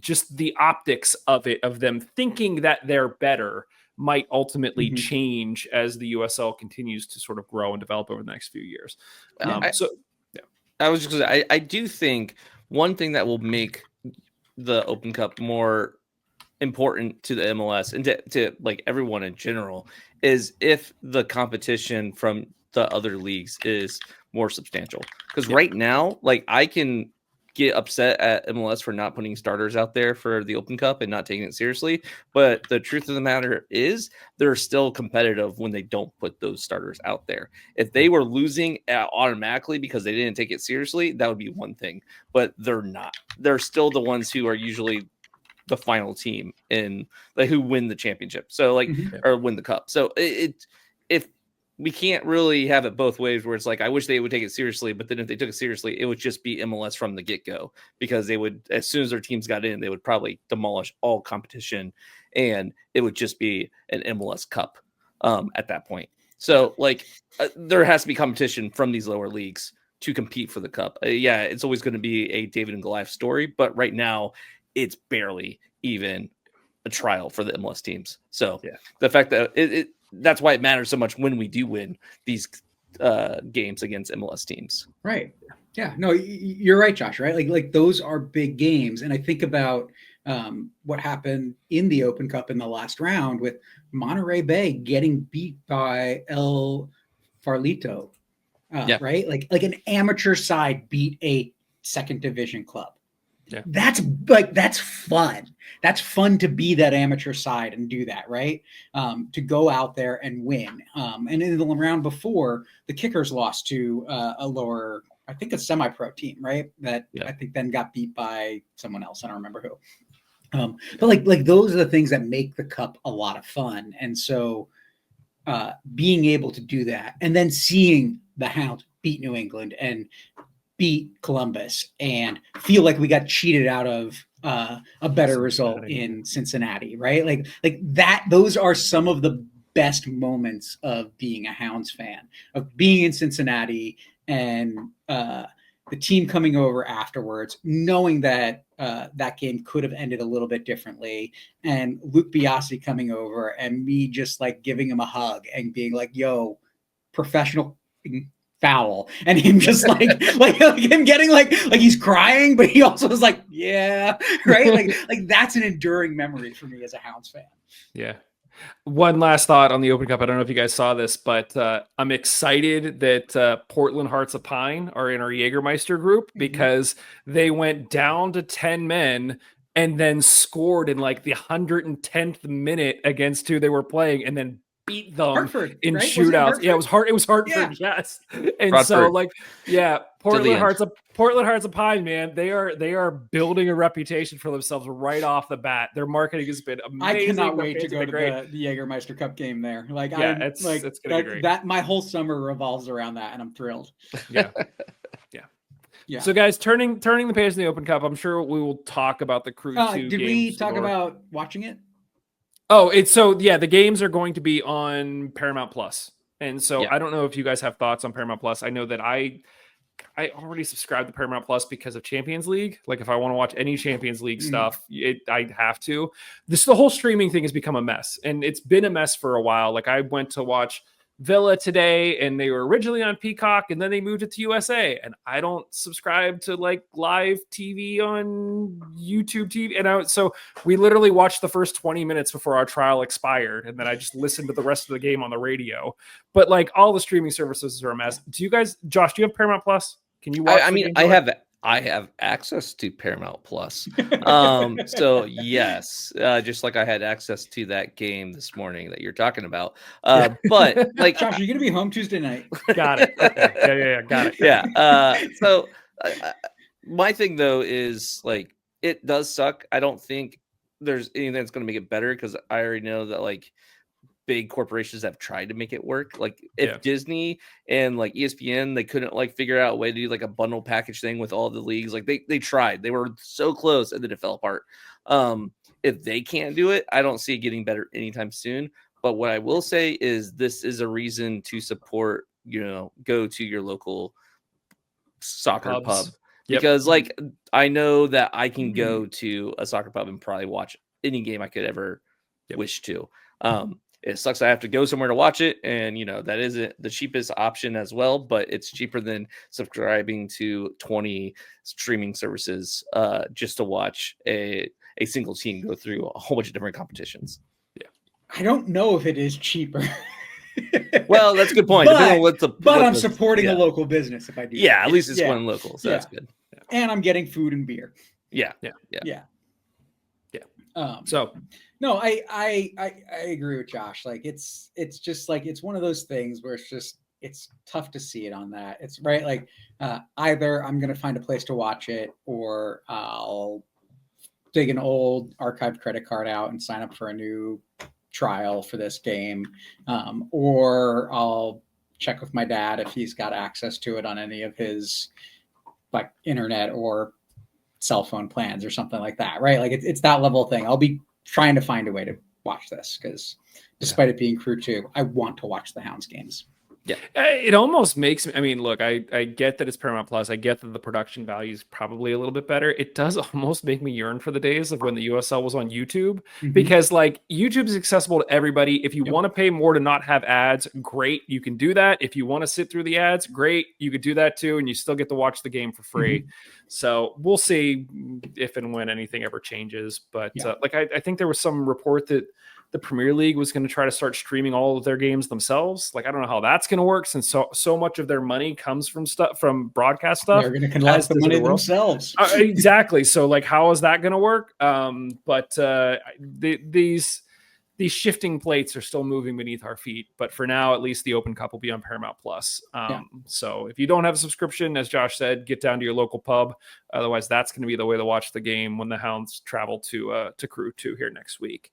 [SPEAKER 1] just the optics of it, of them thinking that they're better, might ultimately change as the USL continues to sort of grow and develop over the next few years.
[SPEAKER 2] I was just gonna say, I do think one thing that will make the Open Cup more important to the MLS and to like everyone in general is if the competition from the other leagues is more substantial. Because right now, like I can get upset at MLS for not putting starters out there for the Open Cup and not taking it seriously. But the truth of the matter is they're still competitive when they don't put those starters out there. If they were losing automatically because they didn't take it seriously, that would be one thing. But they're not. They're still the ones who are usually the final team in like who win the championship. So like or win the cup. So if we can't really have it both ways where it's like I wish they would take it seriously, but then if they took it seriously, it would just be MLS from the get-go because they would, as soon as their teams got in, they would probably demolish all competition and it would just be an MLS Cup at that point. So like there has to be competition from these lower leagues to compete for the cup. Yeah, it's always going to be a David and Goliath story, but right now it's barely even a trial for the MLS teams. So the fact that that's why it matters so much when we do win these games against MLS teams.
[SPEAKER 3] Right. Yeah. No, you're right, Josh. Right. Like those are big games, and I think about what happened in the Open Cup in the last round with Monterey Bay getting beat by El Farlito. Right. Like an amateur side beat a second division club. Yeah. That's fun. That's fun to be that amateur side and do that, right? To go out there and win. And in the round before, the Kickers lost to a lower, I think a semi-pro team, right? That I think then got beat by someone else. I don't remember who. But like those are the things that make the cup a lot of fun. And so being able to do that and then seeing the Hounds beat New England and beat Columbus and feel like we got cheated out of a better result in Cincinnati, right? Like that, those are some of the best moments of being a Hounds fan, of being in Cincinnati and the team coming over afterwards, knowing that that game could have ended a little bit differently, and Luke Biasi coming over and me just like giving him a hug and being like, yo, professional foul, and him just like him getting like he's crying, but he also was like, yeah, right. Like that's an enduring memory for me as a Hounds fan.
[SPEAKER 1] Yeah. One last thought on the Open Cup. I don't know if you guys saw this, but I'm excited that Portland Hearts of Pine are in our Jägermeister group because they went down to 10 men and then scored in like the 110th minute against who they were playing and then beat them
[SPEAKER 3] Hartford,
[SPEAKER 1] in
[SPEAKER 3] right?
[SPEAKER 1] shootouts. It was Hartford, yes. And Hartford. So like, Portland Hearts of Pine, man, they are building a reputation for themselves right off the bat. Their marketing has been amazing.
[SPEAKER 3] I cannot wait to go to the Jägermeister Cup game there. Like,
[SPEAKER 1] it's gonna be great.
[SPEAKER 3] That my whole summer revolves around that, and I'm thrilled.
[SPEAKER 1] Yeah. So guys, turning the page in the Open Cup, I'm sure we will talk about the Crew 2
[SPEAKER 3] did we talk about watching it?
[SPEAKER 1] Oh, the games are going to be on Paramount Plus. And so I don't know if you guys have thoughts on Paramount Plus. I know that I already subscribed to Paramount Plus because of Champions League. Like if I want to watch any Champions League stuff, I have to. The whole streaming thing has become a mess, and it's been a mess for a while. Like I went to watch Villa today and they were originally on Peacock and then they moved it to USA, and I don't subscribe to like live TV on YouTube TV. And so we literally watched the first 20 minutes before our trial expired, and then I just listened to the rest of the game on the radio. But like all the streaming services are a mess. Do you guys, Josh, do you have Paramount Plus? Can you watch?
[SPEAKER 2] I have access to Paramount Plus. So yes, just like I had access to that game this morning that you're talking about. But like,
[SPEAKER 3] Josh, you're going to be home Tuesday night.
[SPEAKER 1] Got it. Okay. Yeah. Got it.
[SPEAKER 2] Yeah. So my thing though is like, it does suck. I don't think there's anything that's going to make it better because I already know that like big corporations have tried to make it work. Like if Disney and like ESPN, they couldn't like figure out a way to do like a bundle package thing with all the leagues. Like they tried, they were so close and then it fell apart. If they can't do it, I don't see it getting better anytime soon. But what I will say is this is a reason to support, go to your local soccer pub
[SPEAKER 1] Yep.
[SPEAKER 2] because like I know that I can go to a soccer pub and probably watch any game I could ever wish to. It sucks I have to go somewhere to watch it, and that isn't the cheapest option as well, but it's cheaper than subscribing to 20 streaming services just to watch a single team go through a whole bunch of different competitions.
[SPEAKER 3] I don't know if it is cheaper.
[SPEAKER 2] Well, that's a good point.
[SPEAKER 3] But I'm supporting a local business if I do.
[SPEAKER 2] Yeah, at least it's one local, so that's good.
[SPEAKER 3] And I'm getting food and beer.
[SPEAKER 2] Yeah.
[SPEAKER 1] So
[SPEAKER 3] no, I agree with Josh. Like it's just like it's one of those things where it's tough to see it on that. It's right. Like either I'm gonna find a place to watch it, or I'll dig an old archived credit card out and sign up for a new trial for this game, or I'll check with my dad if he's got access to it on any of his like internet or cell phone plans or something like that, right? Like it's that level of thing. I'll be trying to find a way to watch this because despite it being Crew 2, I want to watch the Hounds games.
[SPEAKER 1] Yeah, it almost makes me. I mean, look, I get that it's Paramount Plus. I get that the production value is probably a little bit better. It does almost make me yearn for the days of when the USL was on YouTube, because like YouTube is accessible to everybody. If you want to pay more to not have ads, great, you can do that. If you want to sit through the ads, great, you could do that too, and you still get to watch the game for free. So we'll see if and when anything ever changes. But like I think there was some report that the Premier League was going to try to start streaming all of their games themselves. Like, I don't know how that's going to work, since so much of their money comes from broadcast stuff.
[SPEAKER 3] They're going to collect the money themselves.
[SPEAKER 1] Exactly. So like, how is that going to work? But these shifting plates are still moving beneath our feet. But for now, at least the Open Cup will be on Paramount Plus. So if you don't have a subscription, as Josh said, get down to your local pub. Otherwise, that's going to be the way to watch the game when the Hounds travel to Crew 2 here next week.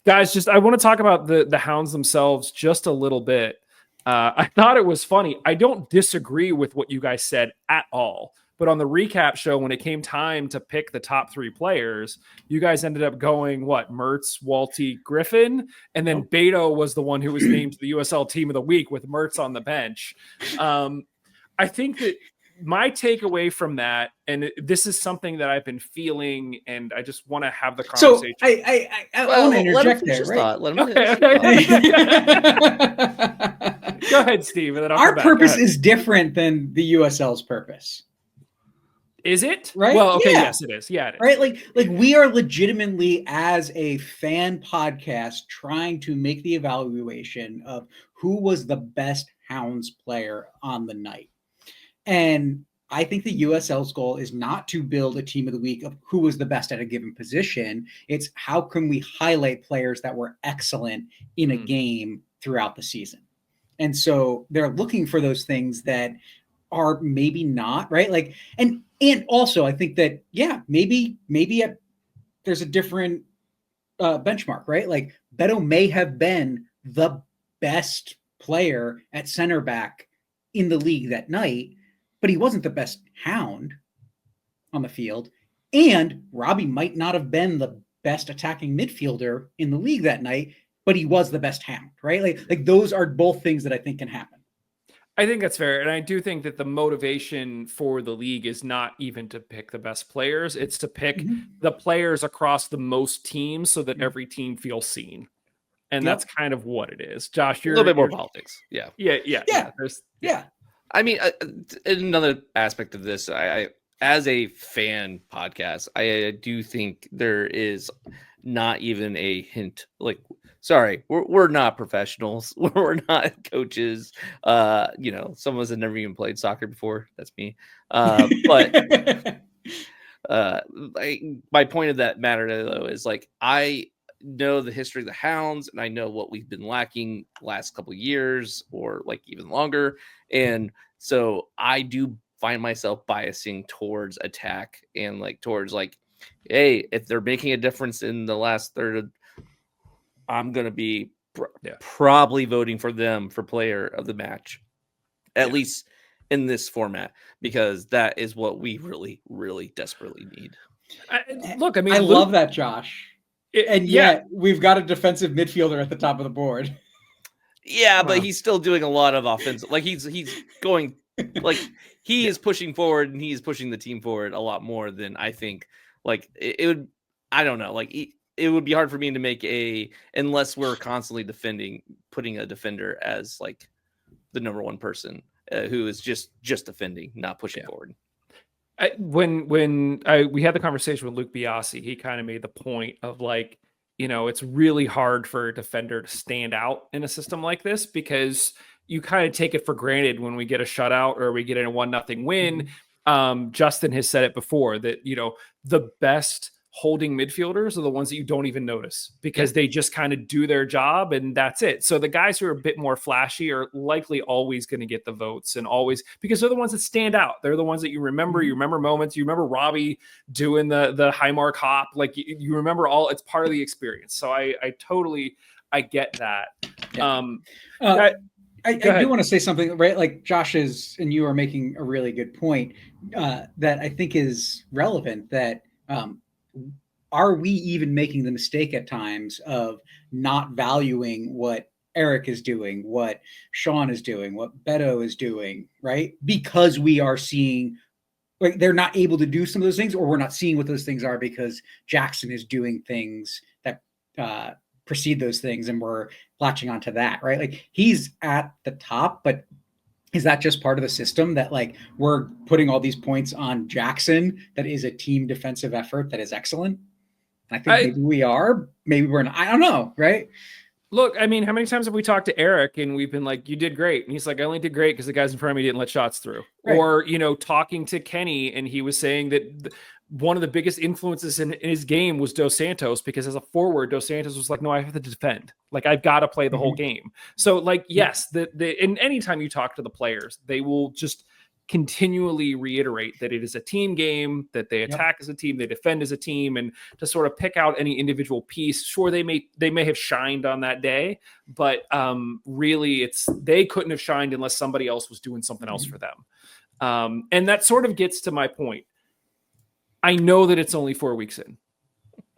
[SPEAKER 1] Guys, I want to talk about the Hounds themselves just a little bit. I thought it was funny. I don't disagree with what you guys said at all. But on the recap show, when it came time to pick the top 3 players, you guys ended up going, Mertz, Walty, Griffin, and then Beto was the one who was named to the USL Team of the Week with Mertz on the bench. I think that my takeaway from that, and this is something that I've been feeling, and I just want to have the conversation.
[SPEAKER 3] So I want to interject there, right?
[SPEAKER 1] Okay. Go ahead, Steve. And then
[SPEAKER 3] our purpose is different than the USL's purpose.
[SPEAKER 1] Is it?
[SPEAKER 3] Right?
[SPEAKER 1] Well, okay, yes, it is. Yeah, it is.
[SPEAKER 3] Right? Like we are legitimately, as a fan podcast, trying to make the evaluation of who was the best Hounds player on the night. And I think the USL's goal is not to build a team of the week of who was the best at a given position. It's how can we highlight players that were excellent in a game throughout the season. And so they're looking for those things that are maybe not, right? Like, and also I think that, maybe there's a different benchmark, right? Like Beto may have been the best player at center back in the league that night, but he wasn't the best Hound on the field. And Robbie might not have been the best attacking midfielder in the league that night, but he was the best Hound, right? Like those are both things that I think can happen.
[SPEAKER 1] I think that's fair. And I do think that the motivation for the league is not even to pick the best players. It's to pick the players across the most teams so that every team feels seen. And that's kind of what it is. Josh, you're
[SPEAKER 2] a little bit more politics. Yeah. I mean, another aspect of this, I as a fan podcast, I do think there is not even a hint. Like, sorry, we're not professionals. We're not coaches. Some of us have never even played soccer before. That's me. But my point of that matter though is like I know the history of the Hounds, and I know what we've been lacking last couple of years, or like even longer. And so I do find myself biasing towards attack and like towards like, hey, if they're making a difference in the last third, I'm going to be probably voting for them for player of the match, at least in this format, because that is what we really, really desperately need.
[SPEAKER 1] Look, I mean,
[SPEAKER 3] I love that, Josh. And yet we've got a defensive midfielder at the top of the board.
[SPEAKER 2] Yeah, but he's still doing a lot of offense. Like he's going like he is pushing forward and he is pushing the team forward a lot more than I think. Like it would, I don't know. Like it would be hard for me to make unless we're constantly putting a defender as like the number one person who is just defending, not pushing forward.
[SPEAKER 1] When we had the conversation with Luke Biasi, he kind of made the point of like, it's really hard for a defender to stand out in a system like this because you kind of take it for granted when we get a shutout or we get a 1-0 win. Justin has said it before that, the best holding midfielders are the ones that you don't even notice because they just kind of do their job and that's it. So the guys who are a bit more flashy are likely always going to get the votes and always because they're the ones that stand out. They're the ones that you remember moments. You remember Robbie doing the Highmark hop. Like you remember it's part of the experience. So I get that.
[SPEAKER 3] Yeah. I do want to say something, right? Like Josh and you are making a really good point that I think is relevant that, are we even making the mistake at times of not valuing what Eric is doing, what Sean is doing, what Beto is doing, right? Because we are seeing like they're not able to do some of those things, or we're not seeing what those things are because Jackson is doing things that precede those things and we're latching onto that, right? Like he's at the top, but is that just part of the system that like we're putting all these points on Jackson that is a team defensive effort that is excellent? I think maybe we are, maybe we're not. I don't know, right?
[SPEAKER 1] Look, I mean, how many times have we talked to Eric and we've been like, you did great. And he's like, I only did great because the guys in front of me didn't let shots through. Right. Or, talking to Kenny and he was saying that one of the biggest influences in his game was Dos Santos because as a forward, Dos Santos was like, no, I have to defend. Like, I've got to play the whole game. So, like, yes, and anytime you talk to the players, they will just continually reiterate that it is a team game, that they attack as a team, they defend as a team, and to sort of pick out any individual piece. Sure, they may have shined on that day, but really they couldn't have shined unless somebody else was doing something else for them. And that sort of gets to my point. I know that it's only 4 weeks in.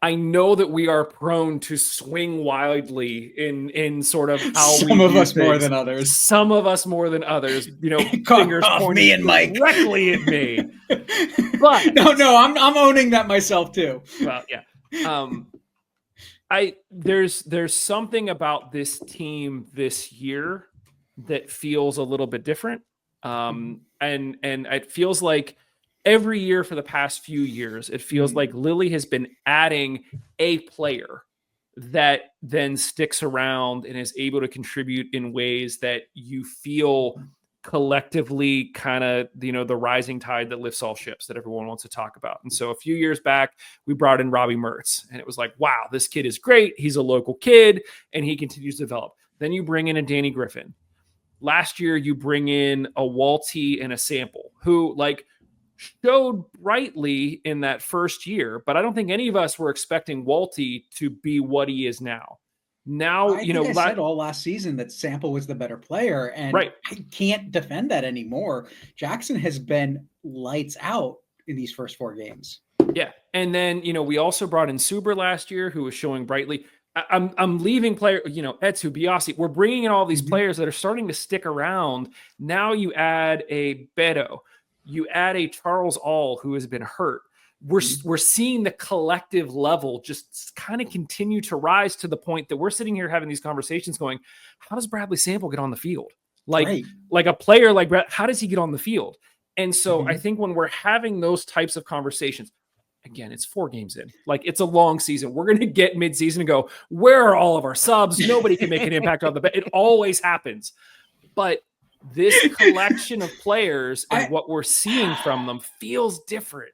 [SPEAKER 1] I know that we are prone to swing wildly in sort of how
[SPEAKER 3] some of us more than others.
[SPEAKER 1] Some of us more than others. Fingers pointing
[SPEAKER 3] me and Mike
[SPEAKER 1] directly at me. But
[SPEAKER 3] no, I'm owning that myself too.
[SPEAKER 1] Well, yeah. There's something about this team this year that feels a little bit different. And it feels like every year for the past few years, it feels like Lily has been adding a player that then sticks around and is able to contribute in ways that you feel collectively kind of, the rising tide that lifts all ships that everyone wants to talk about. And so a few years back, we brought in Robbie Mertz and it was like, wow, this kid is great. He's a local kid and he continues to develop. Then you bring in a Danny Griffin. Last year, you bring in a Walty and a Sample who showed brightly in that first year, but I don't think any of us were expecting Walty to be what he is now. Now,
[SPEAKER 3] I said all last season that Sample was the better player, and I can't defend that anymore. Jackson has been lights out in these first 4 games.
[SPEAKER 1] Yeah, and then we also brought in Suber last year, who was showing brightly. I'm leaving player, Etsu, Biasi. We're bringing in all these players that are starting to stick around. Now you add a Beto. You add a Charles All who has been hurt. We're seeing the collective level just kind of continue to rise to the point that we're sitting here having these conversations going, how does Bradley Sample get on the field? Like a player like Brad, how does he get on the field? And so I think when we're having those types of conversations, again, it's 4 games in. Like, it's a long season. We're going to get mid-season and go, where are all of our subs? Nobody can make an impact on the bench. It always happens. But this collection of players and what we're seeing from them feels different.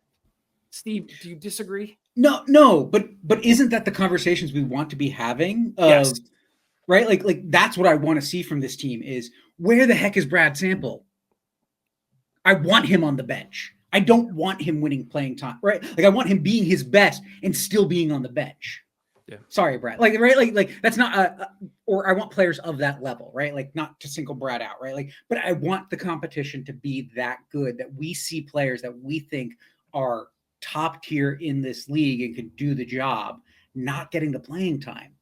[SPEAKER 1] Steve, do you disagree?
[SPEAKER 3] No, but isn't that the conversations we want to be having?
[SPEAKER 1] Yes.
[SPEAKER 3] Right? Like that's what I want to see from this team is, where the heck is Brad Sample? I want him on the bench. I don't want him winning playing time, right? Like, I want him being his best and still being on the bench.
[SPEAKER 1] Yeah.
[SPEAKER 3] Sorry, Brad. Like that's not or I want players of that level, right? Like, not to single Brad out, right? Like, but I want the competition to be that good that we see players that we think are top tier in this league and can do the job, not getting the playing time.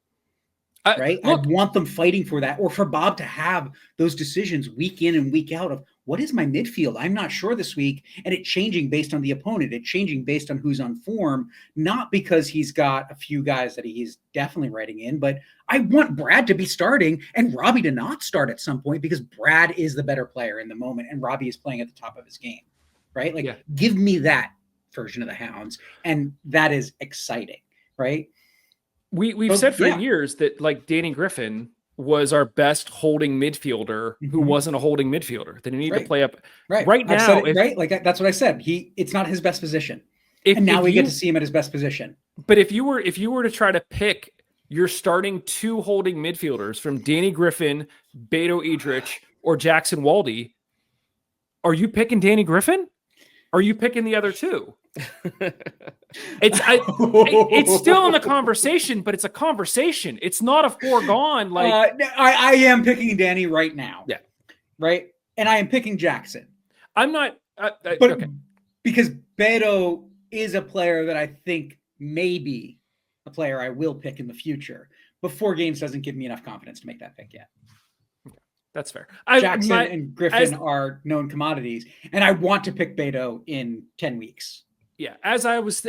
[SPEAKER 3] right? I want them fighting for that, or for Bob to have those decisions week in and week out of what is my midfield? I'm not sure this week. And it changing based on the opponent. It changing based on who's on form, not because he's got a few guys that he's definitely writing in, but I want Brad to be starting and Robbie to not start at some point because Brad is the better player in the moment and Robbie is playing at the top of his game, right? Like, give me that version of the Hounds. And that is exciting, right?
[SPEAKER 1] We've said for years that like Danny Griffin was our best holding midfielder who wasn't a holding midfielder. They need to play up right now.
[SPEAKER 3] Right. Like that's what I said. It's not his best position. And now we get to see him at his best position.
[SPEAKER 1] But if you were to try to pick your starting 2 holding midfielders from Danny Griffin, Beto Idrich, or Jackson Waldy, are you picking Danny Griffin? Are you picking the other 2? It's still in the conversation, but it's a conversation. It's not a foregone. Like
[SPEAKER 3] I am picking Danny right now.
[SPEAKER 1] Yeah,
[SPEAKER 3] right. And I am picking Jackson.
[SPEAKER 1] I'm not,
[SPEAKER 3] because Beto is a player that I think may be a player I will pick in the future. But 4 games doesn't give me enough confidence to make that pick yet.
[SPEAKER 1] That's fair.
[SPEAKER 3] Jackson and Griffin are known commodities, and I want to pick Beto in 10 weeks.
[SPEAKER 1] Yeah, as I was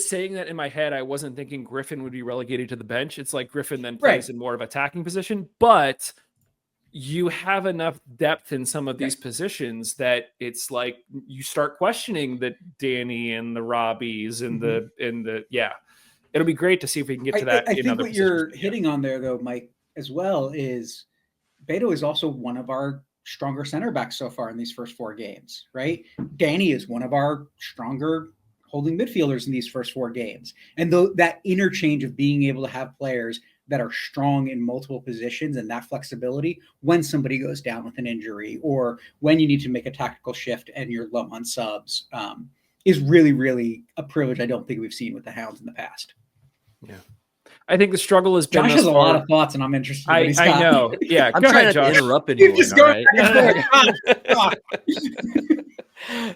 [SPEAKER 1] saying that in my head, I wasn't thinking Griffin would be relegated to the bench. It's like Griffin then plays in more of attacking position, but you have enough depth in some of these positions that it's like you start questioning the Danny and the Robbies and the It'll be great to see if we can get to that.
[SPEAKER 3] I think what you're hitting on there, though, Mike, as well, is Beto is also one of our stronger center backs so far in these first 4 games, right? Danny is one of our stronger holding midfielders in these first 4 games. And that interchange of being able to have players that are strong in multiple positions and that flexibility when somebody goes down with an injury or when you need to make a tactical shift and you're low on subs is really, really a privilege I don't think we've seen with the Hounds in the past.
[SPEAKER 1] Yeah. I think the struggle has been.
[SPEAKER 3] Josh has a lot of thoughts, and I'm interested.
[SPEAKER 1] I know. Yeah,
[SPEAKER 2] I'm trying not to interrupt anyone.
[SPEAKER 3] Just go
[SPEAKER 2] right?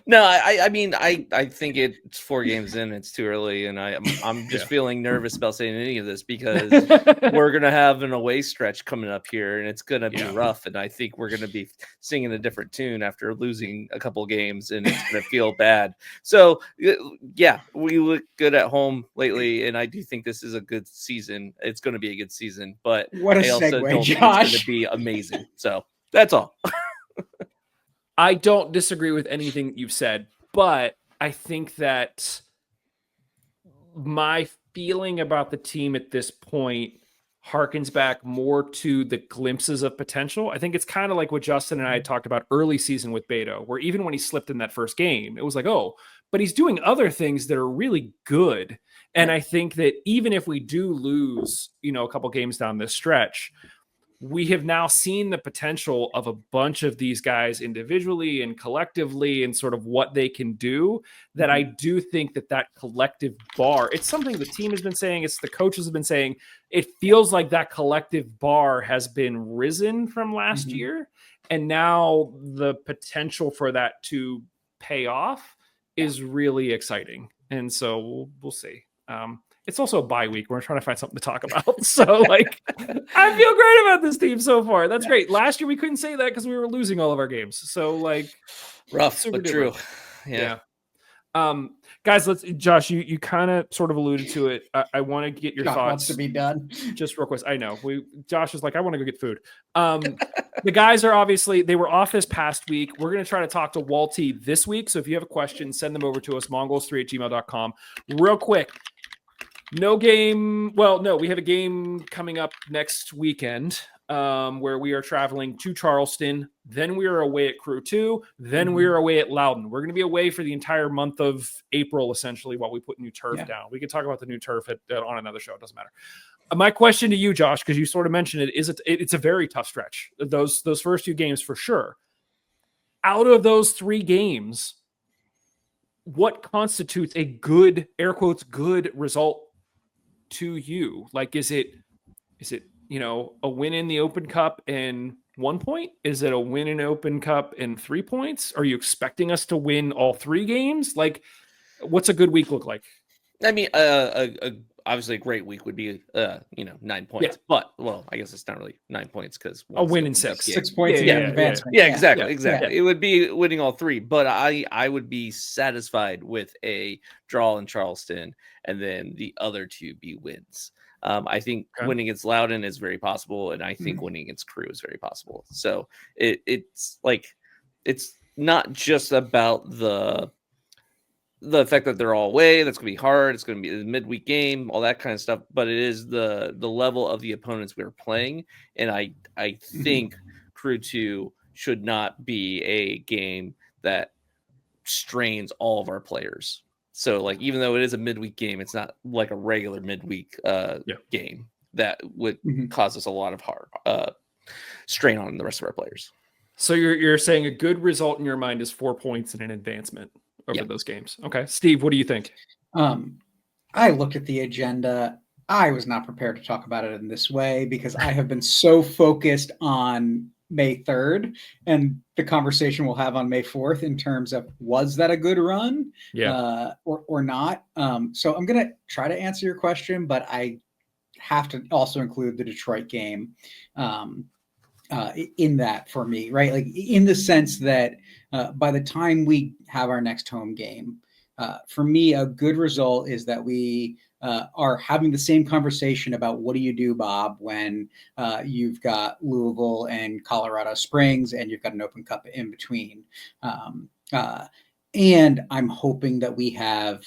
[SPEAKER 2] No, I mean, I think it's 4 games in. It's too early, and I'm just feeling nervous about saying any of this because we're gonna have an away stretch coming up here, and it's gonna be rough. And I think we're gonna be singing a different tune after losing a couple games, and it's gonna feel bad. So yeah, we look good at home lately, and I do think this is a good season. It's gonna be a good season, but
[SPEAKER 3] what a segue, Josh!
[SPEAKER 2] It's gonna be amazing. So that's all.
[SPEAKER 1] I don't disagree with anything you've said, but I think that my feeling about the team at this point harkens back more to the glimpses of potential. I think it's kind of like what Justin and I had talked about early season with Beto, where even when he slipped in that first game, it was like, oh, but he's doing other things that are really good. And I think that even if we do lose, a couple games down this stretch, we have now seen the potential of a bunch of these guys individually and collectively and sort of what they can do, that I do think that collective bar, it's something the team has been saying, it's the coaches have been saying, it feels like that collective bar has been risen from last year. And now the potential for that to pay off is really exciting. And so we'll see. It's also a bye week. We're trying to find something to talk about. So, I feel great about this team so far. That's great. Last year, we couldn't say that because we were losing all of our games. So,
[SPEAKER 2] rough, but true. Yeah.
[SPEAKER 1] Guys, Josh, you kind of sort of alluded to it. I want to get your
[SPEAKER 3] Josh
[SPEAKER 1] thoughts.
[SPEAKER 3] Wants to be done.
[SPEAKER 1] Just real quick. I know. Josh is like, I want to go get food. The guys are they were off this past week. We're going to try to talk to Walty this week. So if you have a question, send them over to us, mongols3@gmail.com. Real quick. No game. Well, no, we have a game coming up next weekend where we are traveling to Charleston. Then we are away at Crew 2. Then we are away at Loudon. We're going to be away for the entire month of April, essentially, while we put new turf down. We can talk about the new turf on another show. It doesn't matter. My question to you, Josh, because you sort of mentioned it, is it's a very tough stretch. Those first 2 games for sure. Out of those 3 games, what constitutes a good, air quotes, good result to you? Like, is it a win in the Open Cup and 1 point? Is it a win in Open Cup and 3 points? Are you expecting us to win all 3 games? Like, what's a good week look like?
[SPEAKER 2] I mean, obviously a great week would be 9 points, but I guess it's not really 9 points because
[SPEAKER 1] a win in 6.
[SPEAKER 3] 6 points in advancement.
[SPEAKER 2] Yeah, exactly.
[SPEAKER 1] Yeah.
[SPEAKER 2] It would be winning all 3, but I would be satisfied with a draw in Charleston and then the other 2 be wins. I think winning against Loudoun is very possible, and I think winning against Crew is very possible. So it's like, it's not just about the fact that they're all away. That's going to be hard. It's going to be a midweek game, all that kind of stuff. But it is the level of the opponents we're playing, and I think Crew 2 should not be a game that strains all of our players. So, like, even though it is a midweek game, it's not like a regular midweek game that would cause us a lot of hard strain on the rest of our players.
[SPEAKER 1] So you're saying a good result in your mind is 4 points and an advancement over those games. Okay. Steve, what do you think?
[SPEAKER 3] I looked at the agenda. I was not prepared to talk about it in this way because I have been so focused on May 3rd and the conversation we'll have on May 4th in terms of, was that a good run or not? So I'm going to try to answer your question, but I have to also include the Detroit game in that for me, right? Like, in the sense that by the time we have our next home game, for me, a good result is that we are having the same conversation about what do you do, Bob, when you've got Louisville and Colorado Springs and you've got an Open Cup in between. And I'm hoping that we have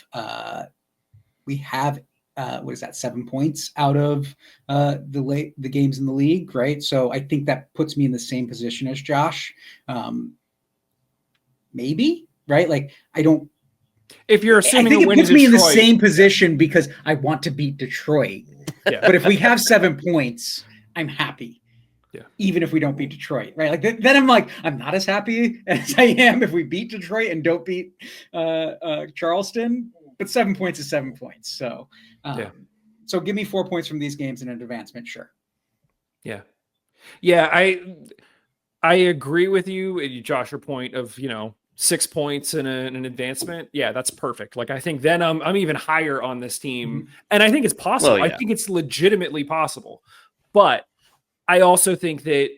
[SPEAKER 3] what is that, 7 points out of the games in the league, right? So I think that puts me in the same position as Josh. Maybe, right? Like, I don't.
[SPEAKER 1] If you're assuming
[SPEAKER 3] I think
[SPEAKER 1] it
[SPEAKER 3] puts me in the same position because I want to beat Detroit. But if we have 7 points, I'm happy.
[SPEAKER 1] Yeah.
[SPEAKER 3] Even if we don't beat Detroit, right? Like, then I'm like, I'm not as happy as I am if we beat Detroit and don't beat Charleston. But 7 points is 7 points. So, so give me 4 points from these games and an advancement, sure.
[SPEAKER 1] Yeah. I agree with you, Josh. Your point of 6 points and an advancement. Yeah, that's perfect. Like, I think then I'm even higher on this team, and I think it's possible. I think it's legitimately possible, but I also think that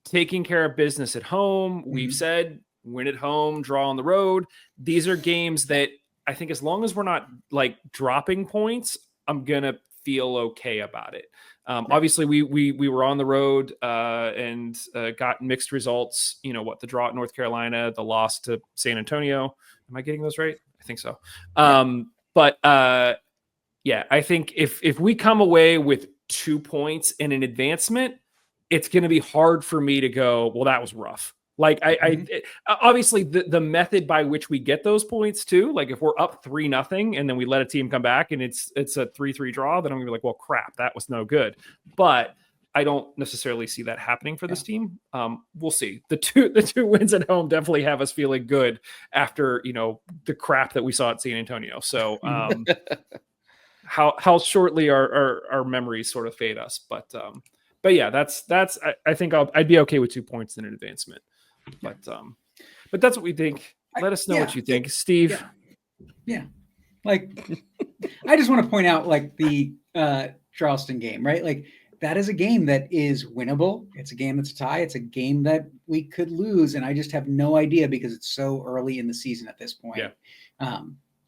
[SPEAKER 1] taking care of business at home, we've said win at home, draw on the road. These are games that I think, as long as we're not like dropping points, I'm gonna feel okay about it. Obviously, we were on the road and got mixed results. The draw at North Carolina, the loss to San Antonio. Am I getting those right? I think so. But I think if we come away with 2 points and an advancement, it's going to be hard for me to go, well, that was rough. Like, obviously the method by which we get those points too, like if we're up 3-0 and then we let a team come back and it's a 3-3 draw, then I'm gonna be like, well, crap, that was no good. But I don't necessarily see that happening for this team. We'll see. The two wins at home definitely have us feeling good after, the crap that we saw at San Antonio. So how shortly our memories sort of fade us. But yeah, that's I think I'd be okay with 2 points in an advancement. But that's what we think. Let us know what you think, Steve.
[SPEAKER 3] Yeah. Like, I just want to point out, like, the Charleston game, right? Like, that is a game that is winnable. It's a game that's a tie. It's a game that we could lose, and I just have no idea because it's so early in the season at this point.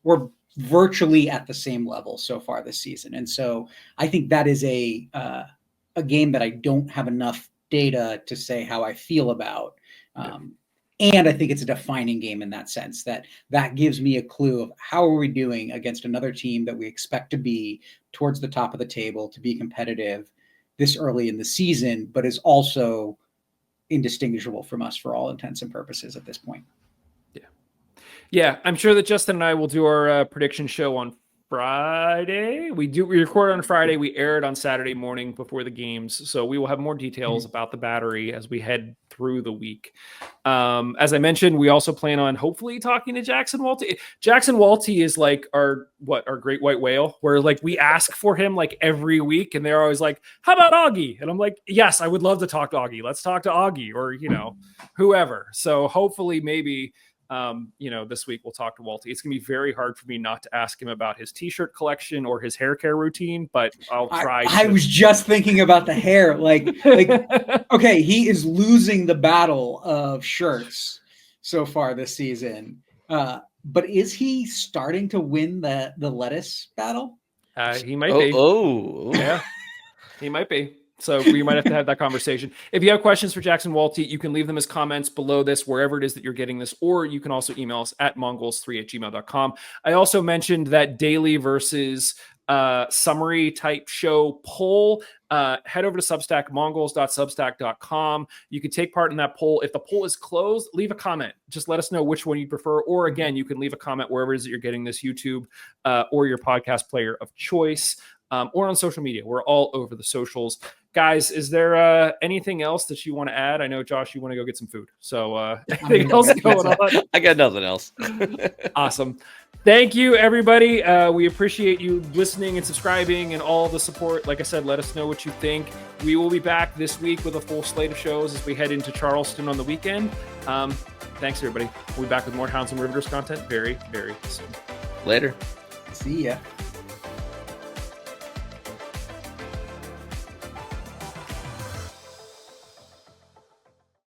[SPEAKER 3] We're virtually at the same level so far this season, and so I think that is a game that I don't have enough data to say how I feel about. And I think it's a defining game in that sense, that gives me a clue of how are we doing against another team that we expect to be towards the top of the table, to be competitive this early in the season, but is also indistinguishable from us for all intents and purposes at this point.
[SPEAKER 1] Yeah. I'm sure that Justin and I will do our prediction show on Friday. We record on Friday. We air it on Saturday morning before the games. So we will have more details about the Battery as we head through the week. As I mentioned, we also plan on hopefully talking to Jackson Walty. Jackson Walty is like our great white whale, where like we ask for him like every week and they're always like, how about Augie? And I'm like, yes, I would love to talk to Augie. Let's talk to Augie or, whoever. So hopefully maybe this week we'll talk to Walty. It's gonna be very hard for me not to ask him about his t-shirt collection or his hair care routine, but I'll try.
[SPEAKER 3] I was just thinking about the hair. Like okay, he is losing the battle of shirts so far this season. But is he starting to win the lettuce battle?
[SPEAKER 1] He might be. Yeah, he might be. So we might have to have that conversation. If you have questions for Jackson Walty, you can leave them as comments below this, wherever it is that you're getting this, or you can also email us at mongols3@gmail.com. I also mentioned that daily versus summary type show poll. Head over to Substack, mongols.substack.com. You can take part in that poll. If the poll is closed, leave a comment. Just let us know which one you prefer. Or again, you can leave a comment wherever it is that you're getting this, YouTube or your podcast player of choice. Or on social media. We're all over the socials. Guys, is there anything else that you want to add? I know, Josh, you want to go get some food. So anything else going on?
[SPEAKER 2] I got nothing else.
[SPEAKER 1] Awesome. Thank you, everybody. We appreciate you listening and subscribing and all the support. Like I said, let us know what you think. We will be back this week with a full slate of shows as we head into Charleston on the weekend. Thanks, everybody. We'll be back with more Hounds and Riveters content very, very soon.
[SPEAKER 2] Later.
[SPEAKER 3] See ya.